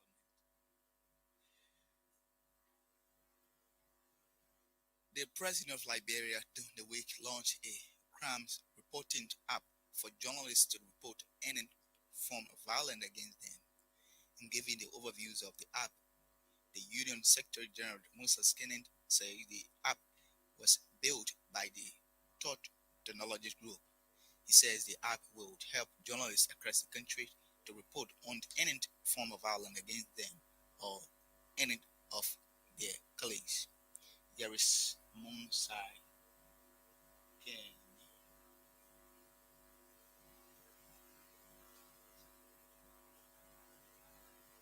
The President of Liberia during the week launched a crimes reporting app for journalists to report any form of violence against them. In giving the overviews of the app, the Union Secretary General Musa Skinnand said the app was built by the Thought Technologies Group. He says the app will help journalists across the country to report on any form of violence against them or any of their colleagues. There is Monsai Ken.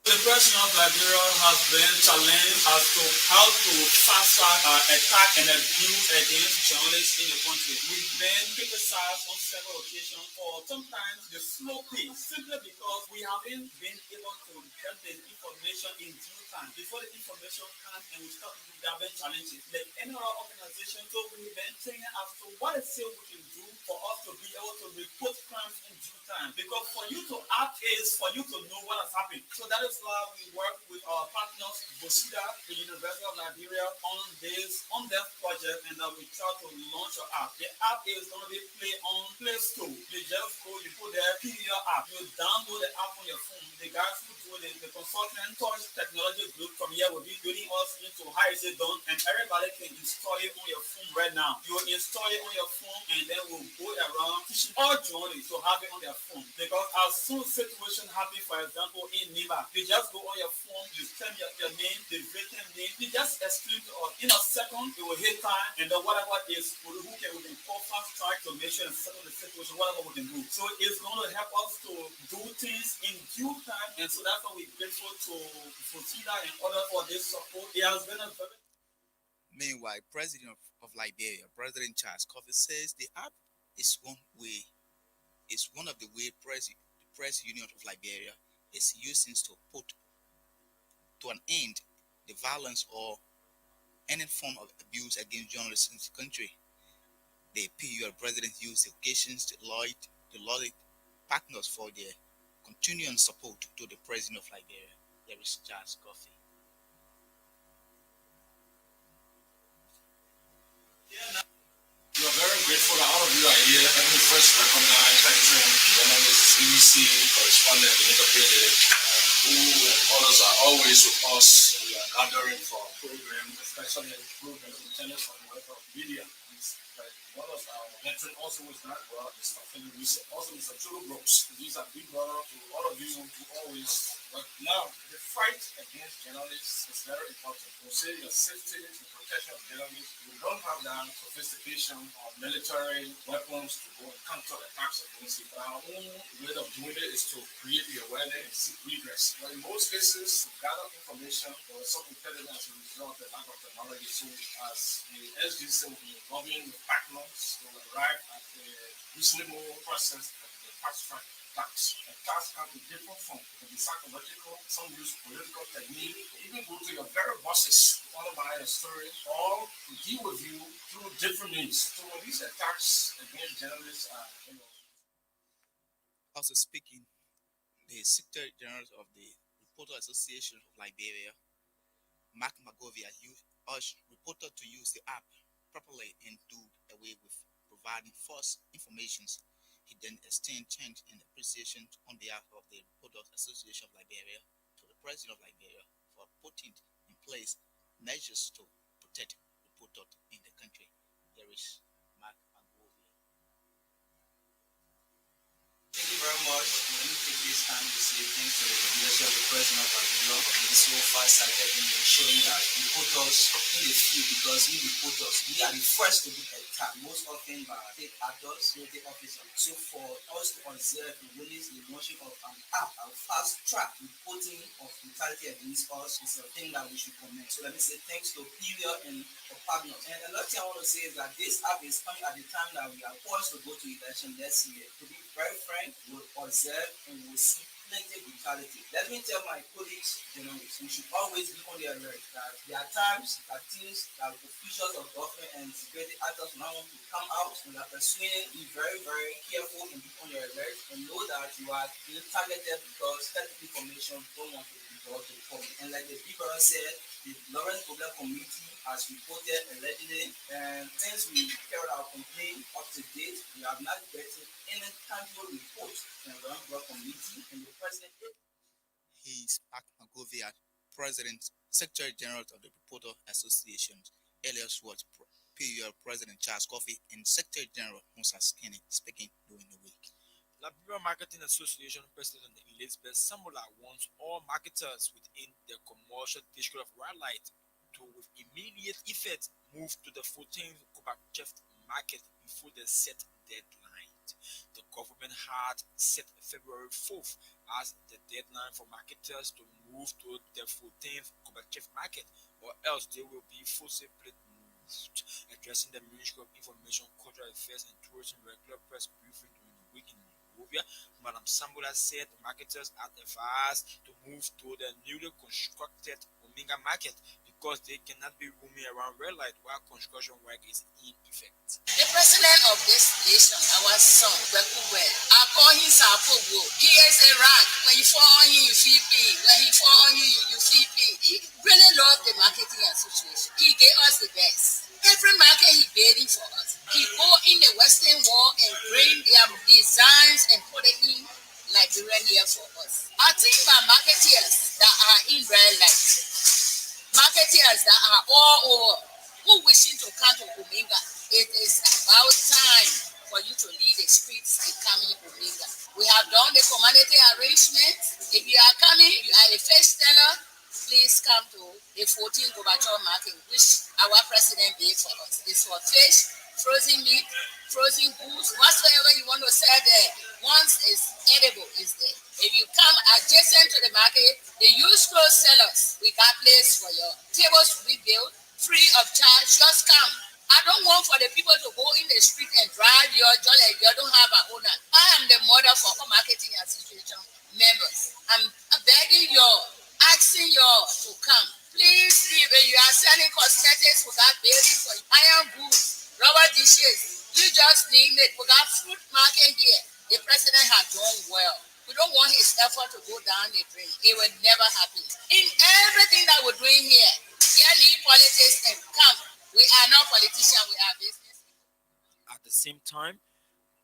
The president of Liberia has been challenged as to how to fast-track attack and abuse against journalists in the country. We've been criticized on several occasions for sometimes the slow pace, simply because we haven't been able to get the information in due time. Before the information comes and we start to do that, been challenges. Like any other organization, so we've been saying as to what is it we can do for us to be able to report crimes in due time. Because for you to act is for you to know what has happened. So that is why we work with our partners, Bosida, the University of Liberia, on their project, and we try to launch an app. The app is going to be played on Play Store. You just go, you put there, PDR app. You download the app on your phone. The guys who do the consultant touch technology group from here will be leading us into how is it done, and everybody can install it on your phone right now. You will install it on your phone, and then we'll go around teaching all journalists to have it on their phone. Because as soon as situation happens, for example, in Niba, you just go on your phone, you send your name, the victim name, you just explain to us. In a second, it will hit time, and then whatever is we can call fast track to make sure and settle the situation, whatever we can do. So it's going to help us to do things in due time, and so that's why we're grateful to Fusida and others for this support. It has been a very... Meanwhile, President of Liberia, President Charles Coffey, says the app is one of the way the press union of Liberia is using to put to an end the violence or any form of abuse against journalists in the country. The PUR president used the occasions to laud partners for their continuing support to the president of Liberia. There is Charles Coffey. We are very grateful that all of you are here. Let me first recognize veteran journalists, BBC correspondent Benita Pele, who and others are always with us. We are gathering for our program, especially programs intended for the work of media. One of our veteran also was that well, Mr. Philip Wilson, also Mr. Chulu Brooks. These are big brother to all of you who always work. Now, the fight against journalists is very important. We say your safety, the protection of journalists. We don't have that sophistication of military weapons to go and counter attacks against it. But our own way of doing it is to create the awareness and seek redress. But in most cases, to gather information, there was some impediment as a result of the lack of technology. So as the SGC will be involving the partners, will arrive at a reasonable process of the fast-track tax. A tax can be different from it can be psychological, some use political technique, even go to your very bosses, follow by a story, or to deal with you through different means. So when these attacks against journalists are, Also speaking, the Secretary General of the Reporter Association of Liberia, Mark Magovia, urged reporters to use the app properly and do away with providing false information. He then extended thanks and appreciation on behalf of the Reporters Association of Liberia to the President of Liberia for putting in place measures to protect reporters in the country. There is Mark Magovia. Thank you very much. Let me take this time to say thanks to the leadership of the President of Liberia for being so far-sighted in ensuring that reporters in the field, because we reporters, we are the first to be attacked, most often by state actors, military officers. So for us to observe and witness the launching of an app, a fast-track reporting of brutality against us is a thing that we should commend. So let me say thanks to PUR and for partners. And another thing I want to say is that this app is coming at the time that we are poised to go to election this year. To be very frank, we'll observe and we'll see plenty of brutality. Let me tell my colleagues, journalists, we should always be on the alert that there are times that things that officials of government and security actors now want to come out and are persuading. Be very, very careful and be on your alert and know that you are being targeted because that information don't want to be brought to the public. And like the people said, the Lawrence Problem Committee has reported allegedly, and since we carried our complaint up to date, we have not gotten any tangible report from the Lawrence Problem Committee and the President. He is Mark Magovia, President, Secretary General of the Reporter Association, Elias Watts, PUR President Charles Coffey, and Secretary General Musa Skene speaking during the week. Liberia Marketing Association President Elizabeth Samula wants all marketers within the commercial district of Raleigh to, with immediate effect, move to the 14th Kobachev market before the set deadline. The government had set February 4th as the deadline for marketers to move to the 14th Kobachev market, or else they will be forcibly moved. Addressing the Ministry of Information, Cultural Affairs and Tourism regular press briefing during the week in Monrovia, Madam Samula said marketers are advised to move to the newly constructed Omega market because they cannot be roaming around red light while construction work is in effect. The president of this nation, our son, Bekuwe, I call him Sapogo. He is a rag. When you fall on him, you feel pain. When he fall on you, you feel pain. He really loved the marketing association. He gave us the best. Every market he bidding for us. He go in the Western Wall and bring their designs and put it in Liberia here for us. I think my marketeers that are in red light, marketeers that are all over, who wishing to come to Omega, it is about time for you to leave the streets and come in Omega. We have done the commodity arrangement. If you are coming, you are a fish seller, please come to the 14th Gorbachev market, which our president paid for us. It's for fish, frozen meat, frozen goods, whatsoever you want to sell there. Once it's edible, is there. If you come adjacent to the market, the used clothes sellers, we got place for your tables to be built free of charge. Just come. I don't want for the people to go in the street and drive your jolly. You don't have an owner. I am the mother for all marketing association members. I'm begging you, asking you to come. Please leave. When you are selling cosmetics, we got baby for you. Iron goods, rubber dishes. You just name it. We got fruit market here. The president has done well. We don't want his effort to go down the drain. It will never happen. In everything that we're doing here, leave politics and come. We are not politicians, we are business. At the same time,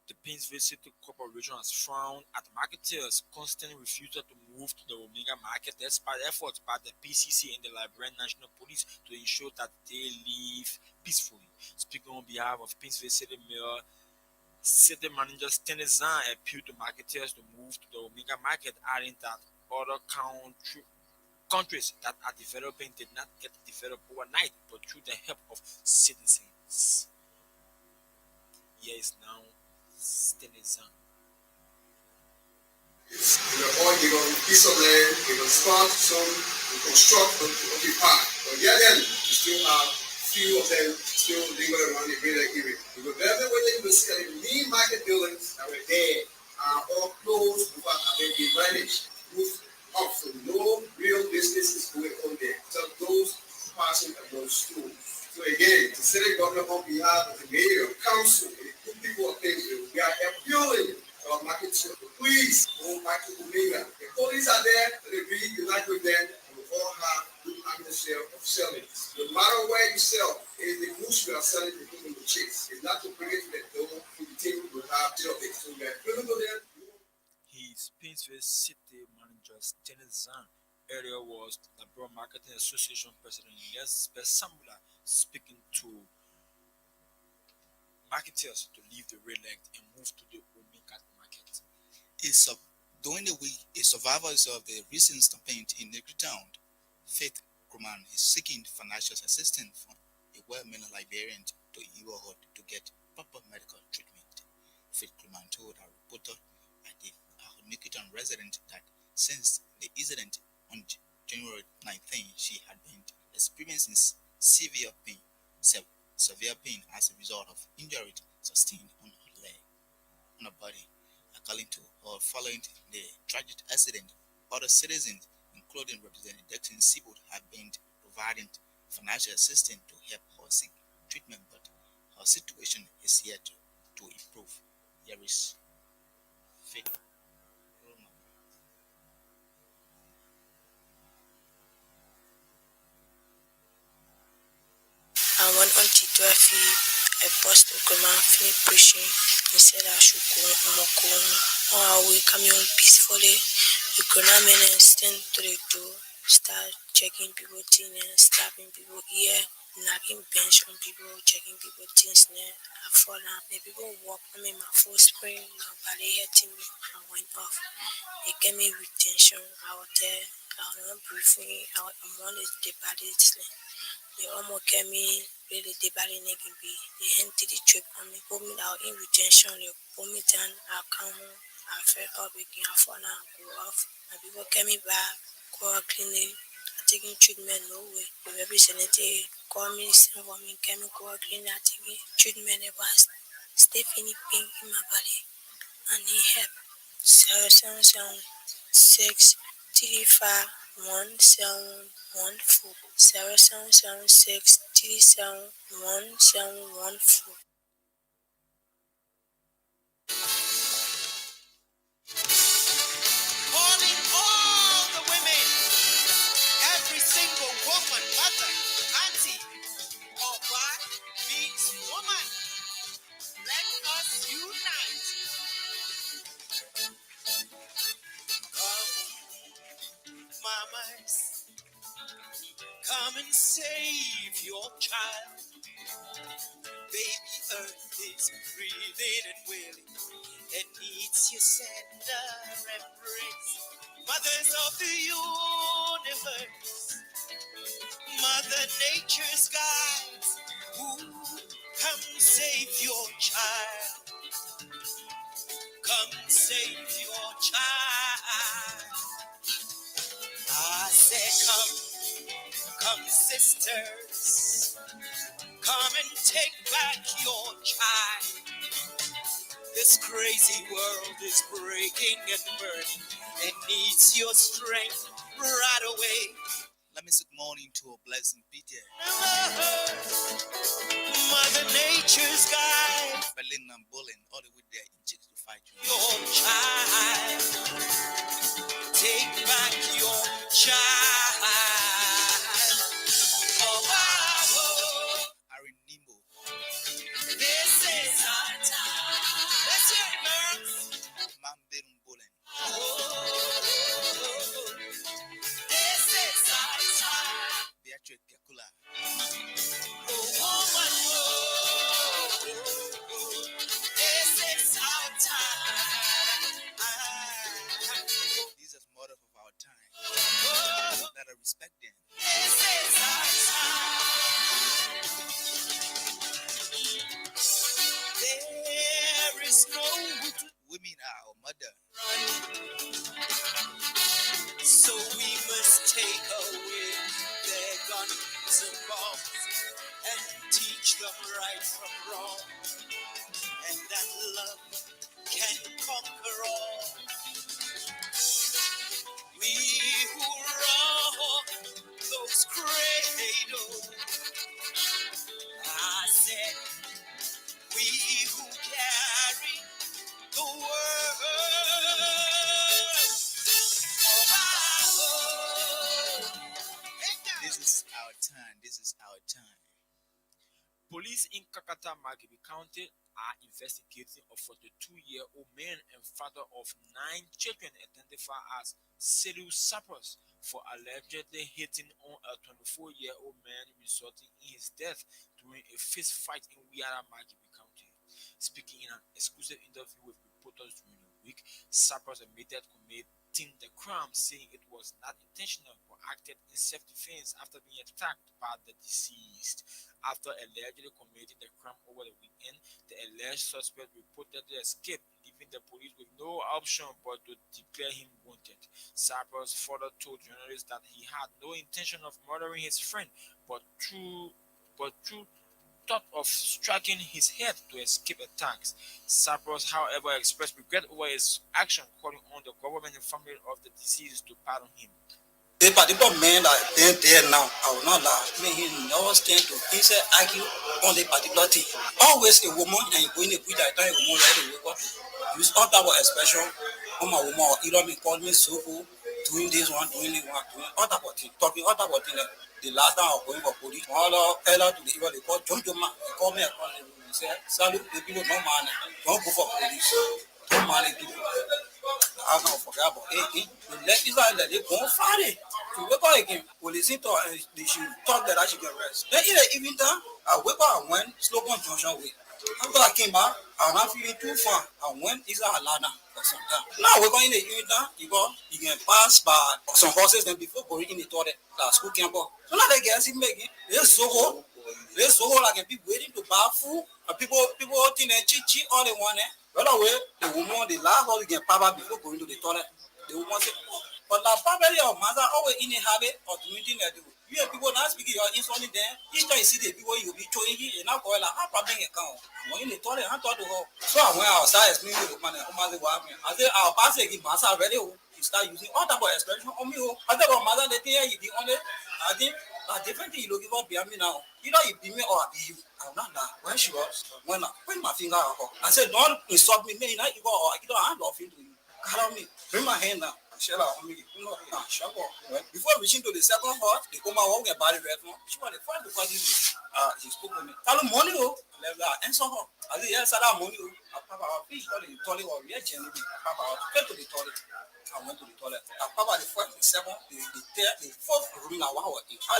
the Painesville City Corporation has frowned at marketers' constant refusal to move to the Omega market despite efforts by the PCC and the Liberian National Police to ensure that they live peacefully. Speaking on behalf of Painesville City Mayor, City Manager Stanley Zahn appealed to marketers to move to the Omega market, adding that other countries that are developing did not get developed overnight, but through the help of citizens. Here is now Stanley Zahn. You're going to piece of land, you're going to start some, you construct, to occupy. But yet then, you still have few of them still lingering around the greater area. You go everywhere you will see that the main market buildings that were there are all closed without having been managed. Up, so no real business is going on there. So those passing among schools. So again, the city government on behalf of the mayor, council, and the good people of Painesville, we are appealing our market to please go back to Omega. The police are there, they really unite with them, and we all have good atmosphere of selling. No matter where you sell, if the goods we are selling, the people will chase. It's not to bring it to the door, the team will have job. So we are appealing to them. His Painesville City Manager Stanley Zahn earlier was the Liberia Marketing Association President Elizabeth Samula speaking to marketers to leave the red light and move to the Omega market. During the week, a survivor of the recent stampede in Negritown, Faith Kruman, is seeking financial assistance from a well-meaning Liberian to Iwohod to get proper medical treatment. Faith Kruman told our reporter at the Negritown resident that since the incident on January 19, she had been experiencing severe pain as a result of injuries sustained on her leg, on her body. According to her, following the tragic accident, other citizens, including Representative Dexter Seabold, have been providing financial assistance to help her seek treatment, but her situation is yet to improve. Here is Faith. I went on Titwafi, a pastor command finished preaching and said I should go on our way coming home peacefully. We could not stand to the door start checking people things and stabbing people ear, knocking bench on people, checking people things and I fall down. The people walk on me, my full spring, my body hitting me, I went off. They gave me retention. I was there, I was not breathing, I'm on the body. They almost kept me really the body naked be. They emptied the trip on me, put me out in retention, they put me down, I come home, I fell up again, I fall down, go off. And people kept me back, call clinic, I taking treatment no way. The representative called me, send for me, kept me call clinic, I taking treatment, it was Stephanie pain in my body. I need help. 0776 1714 0776 1714. Calling all the women, every single woman, mother, auntie, or black means woman. Let us unite. Come, mamas, come and save your child. Baby Earth is breathing and wailing. It needs your tender embrace. Mothers of the universe, Mother Nature's guides. Ooh, come save your child. Come save your child. I say come sisters. Come and take back your child. This crazy world is breaking and burning. It needs your strength right away. Let me say good morning to a blessing Peter. Mother Nature's guide. Berlin and Bolin, all the way there in chicks to fight you. Your child. Take back your child. Oh, Aaron Nimbo. This is our time. Let's hear it, girls. Man Berun Bolin. This is our time. Beatrice Kakula. Woman, this is our time. These are mothers of our time. Let us respect them. This is our time. There is no women are our mother. So we must take away their guns and bombs and teach them right from wrong. And that love can conquer all. We who rock those cradles, I said, we who carry the world. This is our time. This is our time. Police in Kakata, Magabi County are investigating a 42-year-old man and father of 9 children identified as Cyril Sapros for allegedly hitting on a 24-year-old man, resulting in his death during a fist fight in Wiara, Magabi County. Speaking in an exclusive interview with reporters during the week, Sapros admitted committing the crime, saying it was not intentional but acted in self-defense after being attacked by the deceased. After allegedly committing the crime over the weekend, the alleged suspect reportedly escaped, leaving the police with no option but to declare him wanted. Sapros further told journalists that he had no intention of murdering his friend, but through thought of striking his head to escape attacks. Sapros, however, expressed regret over his action, calling on the government and family of the deceased to pardon him. The particular man that is there now, I will not lie. I mean, he never stand to insert argue on the particular thing. Always a woman, and you go in a good time, a woman right away. Use all type of expression. On my woman, you know me, call me so doing this one, doing all type of thing, talking all type of thing. The last time I was going for police, all the fellow to the evil, they call John Joma, they call me, they say, Salute, the people, no money, don't go for police, no money, people. I don't forget about 18. The let Israel, they go fight it. To wake call again. We listen to her and she talk that she can rest. Then in the evening time, I wake up and went Slogan Junction way. After I came back, I was not feeling too far. I went Isa Alana for some time. Now we're going in the evening time, you can pass by some horses then before going in the toilet, like school camper. So now they get it making there's Zoho like a people waiting to buy food. And people think they cheat all they want. Right away, the woman, the last one, get papa before going to the toilet. The woman say, oh, but the family of mother always in a habit of doing things that do. You have people not speaking your insulting them. Each time you see the people, you'll be showing you, and now call like, how about being a cow? When in the toilet, I thought to her. So I went outside, explaining to the man, I said, I'll pass it, give Massa ready. You start using all type of expression on me. I said, well, mother, the thing you be on it. I think a different thing you look about behind me now. Either you be me or I be you. I'm not that. When she was, when I put my finger out, I said, don't insult me. Maybe not you go or I don't have nothing to you. Call me. Bring my hand down. Shell out on me. Before reaching to the second horse, they come out with a body red one. She was the first because she spoke with me. Tell them money, answer her. I said, yes, I have money. Papa, please tell the toilet or reaction. Papa, get to the toilet. I went to the toilet. Papa, the first, the second, the fourth room, I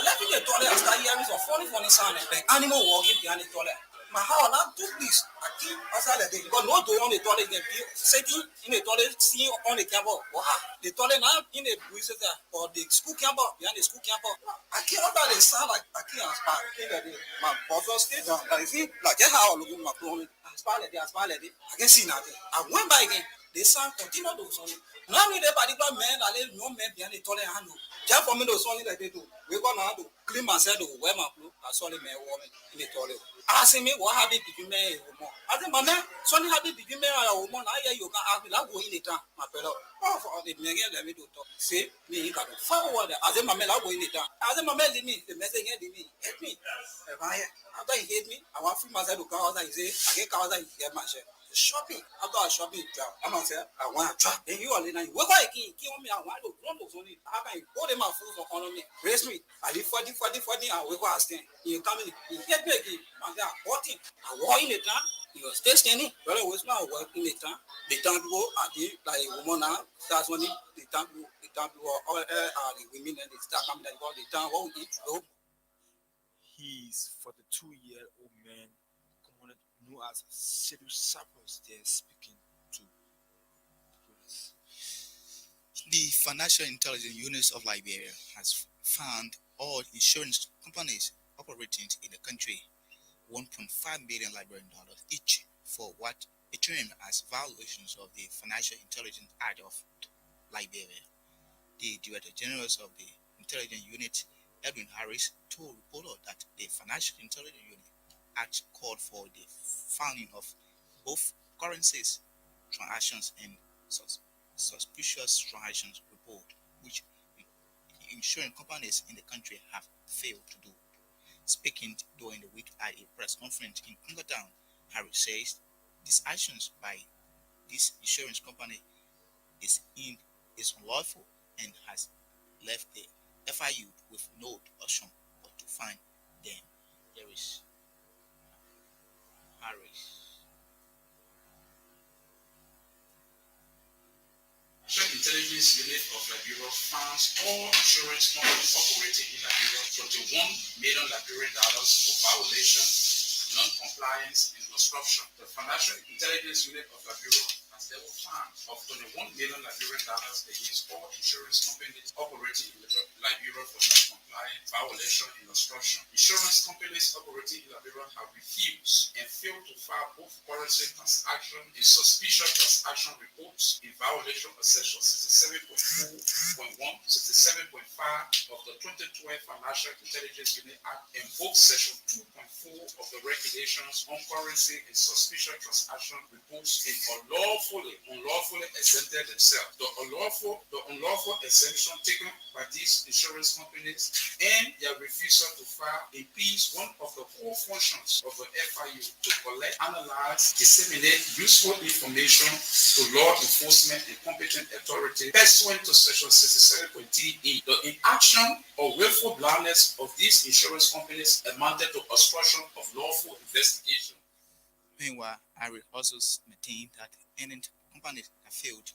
left in the toilet. I started hearing some funny sound. The animal walking behind the toilet. My house now took this. I keep outside the thing. Because no door on the toilet. Sitting in the toilet, seeing on the camper. Wow. The toilet now in the breeze or the school camper, behind the school camper. I came out of the sound like I can't aspire. My bottle stayed down. But if you like just how I look at my phone, I smile at it. I can see nothing. I went by again. The sound continued to sound. Now with the particular man, I let no man behind the toilet handle. Just for me to sound like they do. We're gonna have to clean myself to wear my clothes. I saw the man woman in the toilet. Asking me what happened between me and woman. I said, my man, something happened between me and a woman. I hear you can ask me, I'll go in the town, my fellow. Oh, for the man, let me do talk. See, me, he got to forward. I said, my man, I'll go in the town. I said, my man, leave me. The message here, leave me. Help me. After he hate me, I want to free myself to come outside. He say, I get outside, he get my share. Shopping. After I shopping, I'm going to say, I want to try. Then you are letting me. What I can kill me, I want to run those only. How can you go to my food for honor me? Raise me. I live 40, and we go asking. You come in, you get me again. I'm there, 14. I walk in the town. You stay standing. Well, I was not working in the town. The town people, I did like a woman now. That's when the town people, all the women and they start coming and go the town. What we eat, He's 42-year-old man, commonly known as Sedu Sapros, there speaking to police. The Financial Intelligence Unit of Liberia has found all insurance companies operating in the country $1.5 million Liberian each for what it termed as violations of the Financial Intelligence Act of Liberia. The Director General of the Intelligence Unit, Edwin Harris, told reporters that the Financial Intelligence Unit Act called for the finding of both currencies transactions and suspicious transactions report, which insurance companies in the country have failed to do. Speaking during the week at a press conference in Kunga, Harris says these actions by this insurance company is unlawful and has left the FIU with no option but to find them. There is Harris. Financial Intelligence Unit of Liberia finds all insurance companies operating in Liberia $21 million for violation, non-compliance, and obstruction. The Financial Intelligence Unit of Liberia has level fines of $21 million against all insurance companies operating in Liberia for non-compliance, violation, and obstruction. Insurance companies operating in Liberia have refused and failed to file both currency transaction and suspicious transaction reports in violation of Section 67.4.1, 67.5 of the 2012 Financial Intelligence Unit Act and both Section 2.4 of the Regulations on Currency and Suspicious Transaction Reports and unlawfully exempted themselves. The unlawful exemption taken by these insurance companies and their refusal to file impedes one of the core functions of the FIU to collect, analyze, disseminate useful information to law enforcement and competent authorities pursuant to Section 67.3E. The inaction or willful blindness of these insurance companies amounted to obstruction of lawful investigation. Meanwhile, Harris also maintained that any companies that fail to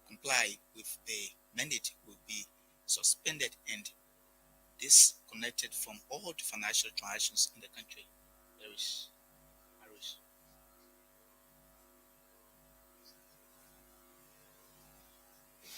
comply with the mandate will be suspended. suspended and disconnected from all the financial transactions in the country. There is Harris.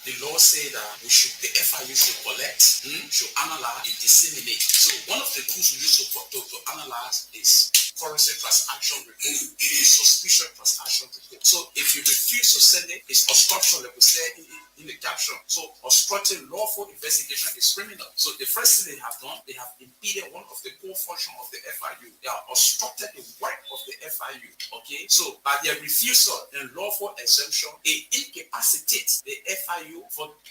The law say that the FIU should collect, should analyze, and disseminate. So one of the tools we use to analyze is currency transaction report, suspicious transaction report. So if you refuse to send it, it's obstruction, like we said in the caption. So obstructing lawful investigation is criminal. So the first thing they have done, they have impeded one of the core functions of the FIU. They have obstructed the work of the FIU. Okay, so by their refusal and lawful exemption, it incapacitates the FIU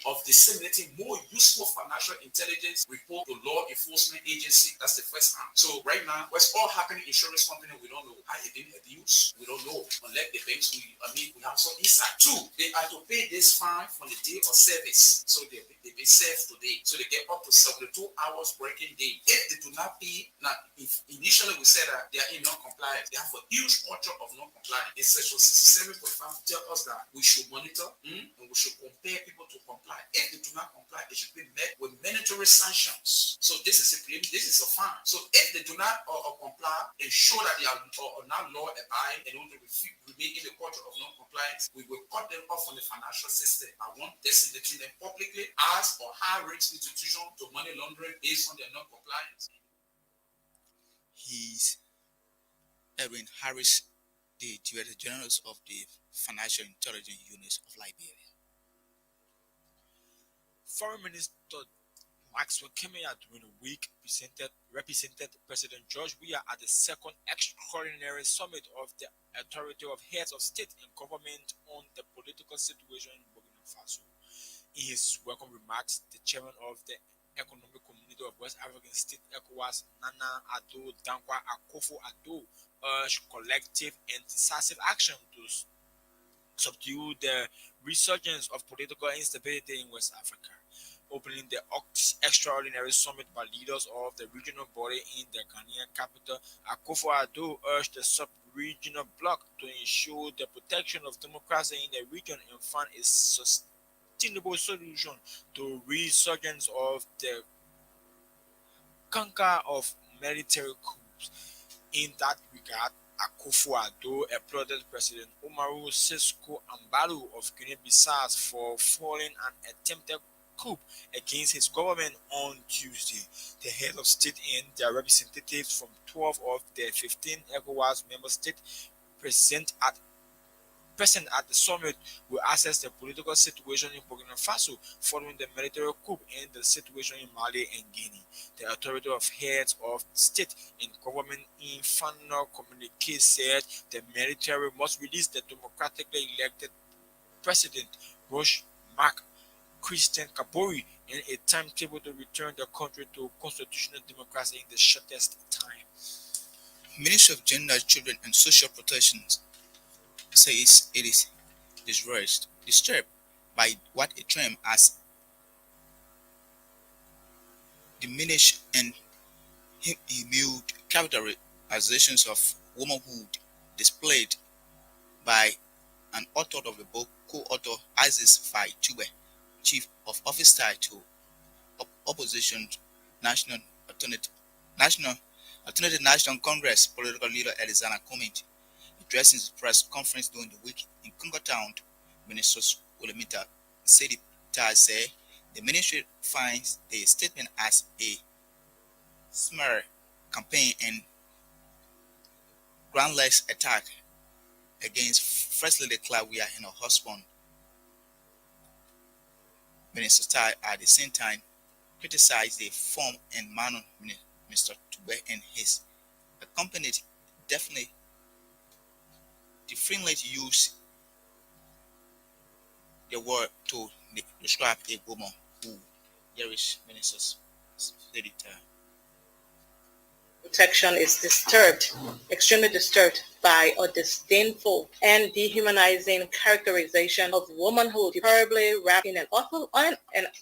of disseminating more useful financial intelligence report to law enforcement agency. That's the first hand. So right now, what's all happening in insurance company, we don't know how it been abused. We don't know unless the banks we have some insight. Two, they are to pay this fine for the day of service. So they've been served today. So they get up to 72 hours working day. If they do not pay, now if initially we said that they are in non-compliance, they have a huge culture of non-compliance. In section 67.5 tell us that we should monitor and we should compare people to comply. If they do not comply, it should be met with mandatory sanctions. So this is a fine. So if they do not comply, ensure that they are not law abiding and want to remain in the culture of non-compliance, we will cut them off from the financial system. I want designating them publicly as or high-risk institution to money laundering based on their non-compliance. He's Edwin Harris, the Director General of the Financial Intelligence Unit of Liberia. Foreign Minister Maxwell Kimia during the week represented President George Weah at the second extraordinary summit of the Authority of Heads of State and Government on the political situation in Burkina Faso. In his welcome remarks, the chairman of the Economic Community of West African States, ECOWAS, Nana Addo Dankwa Akufo-Addo, urged collective and decisive action to subdue the resurgence of political instability in West Africa. Opening the extraordinary summit by leaders of the regional body in the Ghanaian capital, Akufo-Addo urged the sub-regional bloc to ensure the protection of democracy in the region and find a sustainable solution to resurgence of the conquer of military coups. In that regard, Akufo-Addo applauded President Umaru Sissoco Embalo of Guinea-Bissau for foiling an attempted coup against his government on Tuesday. The head of state and their representatives from 12 of the 15 ECOWAS member states present at the summit will assess the political situation in Burkina Faso following the military coup and the situation in Mali and Guinea. The Authority of Heads of State and Government in final communique said the military must release the democratically elected President Roch Marc Christian Kabore in a timetable to return the country to constitutional democracy in the shortest time. Ministry of Gender, Children and Social Protection says it is disturbed by what it termed as diminished and imbued characterizations of womanhood displayed by an author of the book, co-author Isis Faye Tube, Chief of Office title, Opposition National Alternative National Congress political leader Alexander Comment. Addressing his press conference during the week in Congo Town, Minister Olemita Sedita said the ministry finds the statement as a smear campaign and groundless attack against First Lady Claudia and her husband. Minister Star at the same time criticized the form and manner Mr. Tube and his accompanied definitely use the word to describe a woman who there is ministers protection is disturbed, extremely disturbed by a disdainful and dehumanizing characterization of womanhood, terribly wrapped in an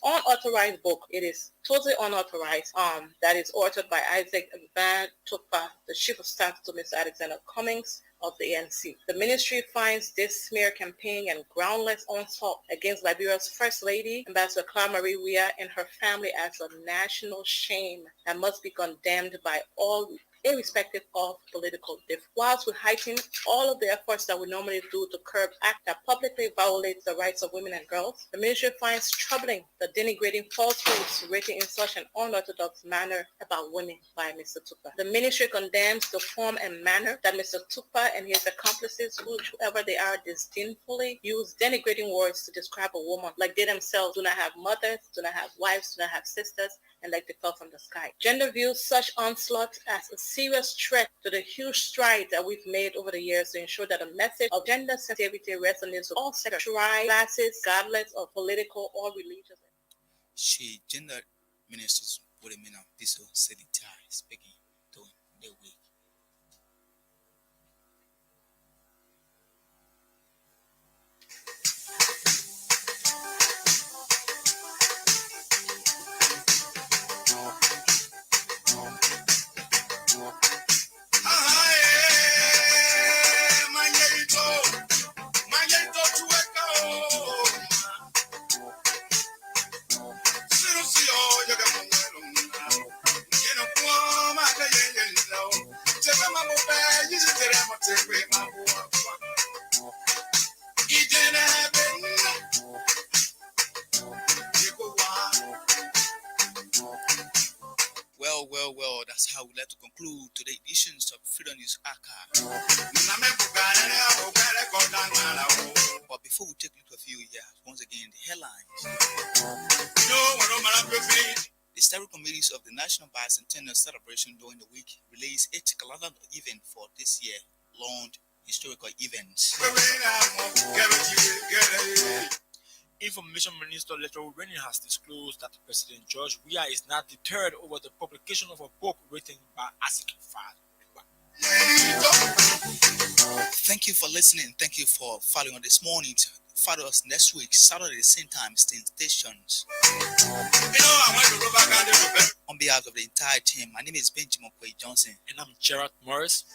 unauthorized book. It is totally unauthorized. That is authored by Isaac Van Tukpa, the Chief of Staff to Mr. Alexander Cummings, of the ANC. The ministry finds this smear campaign and groundless onslaught against Liberia's First Lady, Ambassador Clara Marie Weah, and her family as a national shame that must be condemned by all, irrespective of political difference. Whilst we heighten all of the efforts that we normally do to curb acts that publicly violates the rights of women and girls, the ministry finds troubling the denigrating falsehoods written in such an unorthodox manner about women by Mr. Tukpa. The ministry condemns the form and manner that Mr. Tukpa and his accomplices, whoever they are, disdainfully use denigrating words to describe a woman like they themselves do not have mothers, do not have wives, do not have sisters, and like they fell from the sky. Gender views such onslaught as a serious threat to the huge strides that we've made over the years to ensure that a message of gender sensitivity resonates with all sectors, tribes, classes, regardless of political or religious. She gender ministers would have been a piece of city speaking to the week. Well, that's how we like to conclude today's editions of Freedom News Archive. But before we take a look at a few here, once again, the headlines. The steering committees of the National Bicentennial Celebration during the week released its calendar event for this year, launched historical events. Information Minister Letro Rennie has disclosed that President George Weah is not deterred over the publication of a book written by Asik Fad. Thank you for listening. Thank you for following us this morning. Follow us next week, Saturday, the same time, same stations. On behalf of the entire team, my name is Benjamin Kwei Johnson. And I'm Gerard Morris.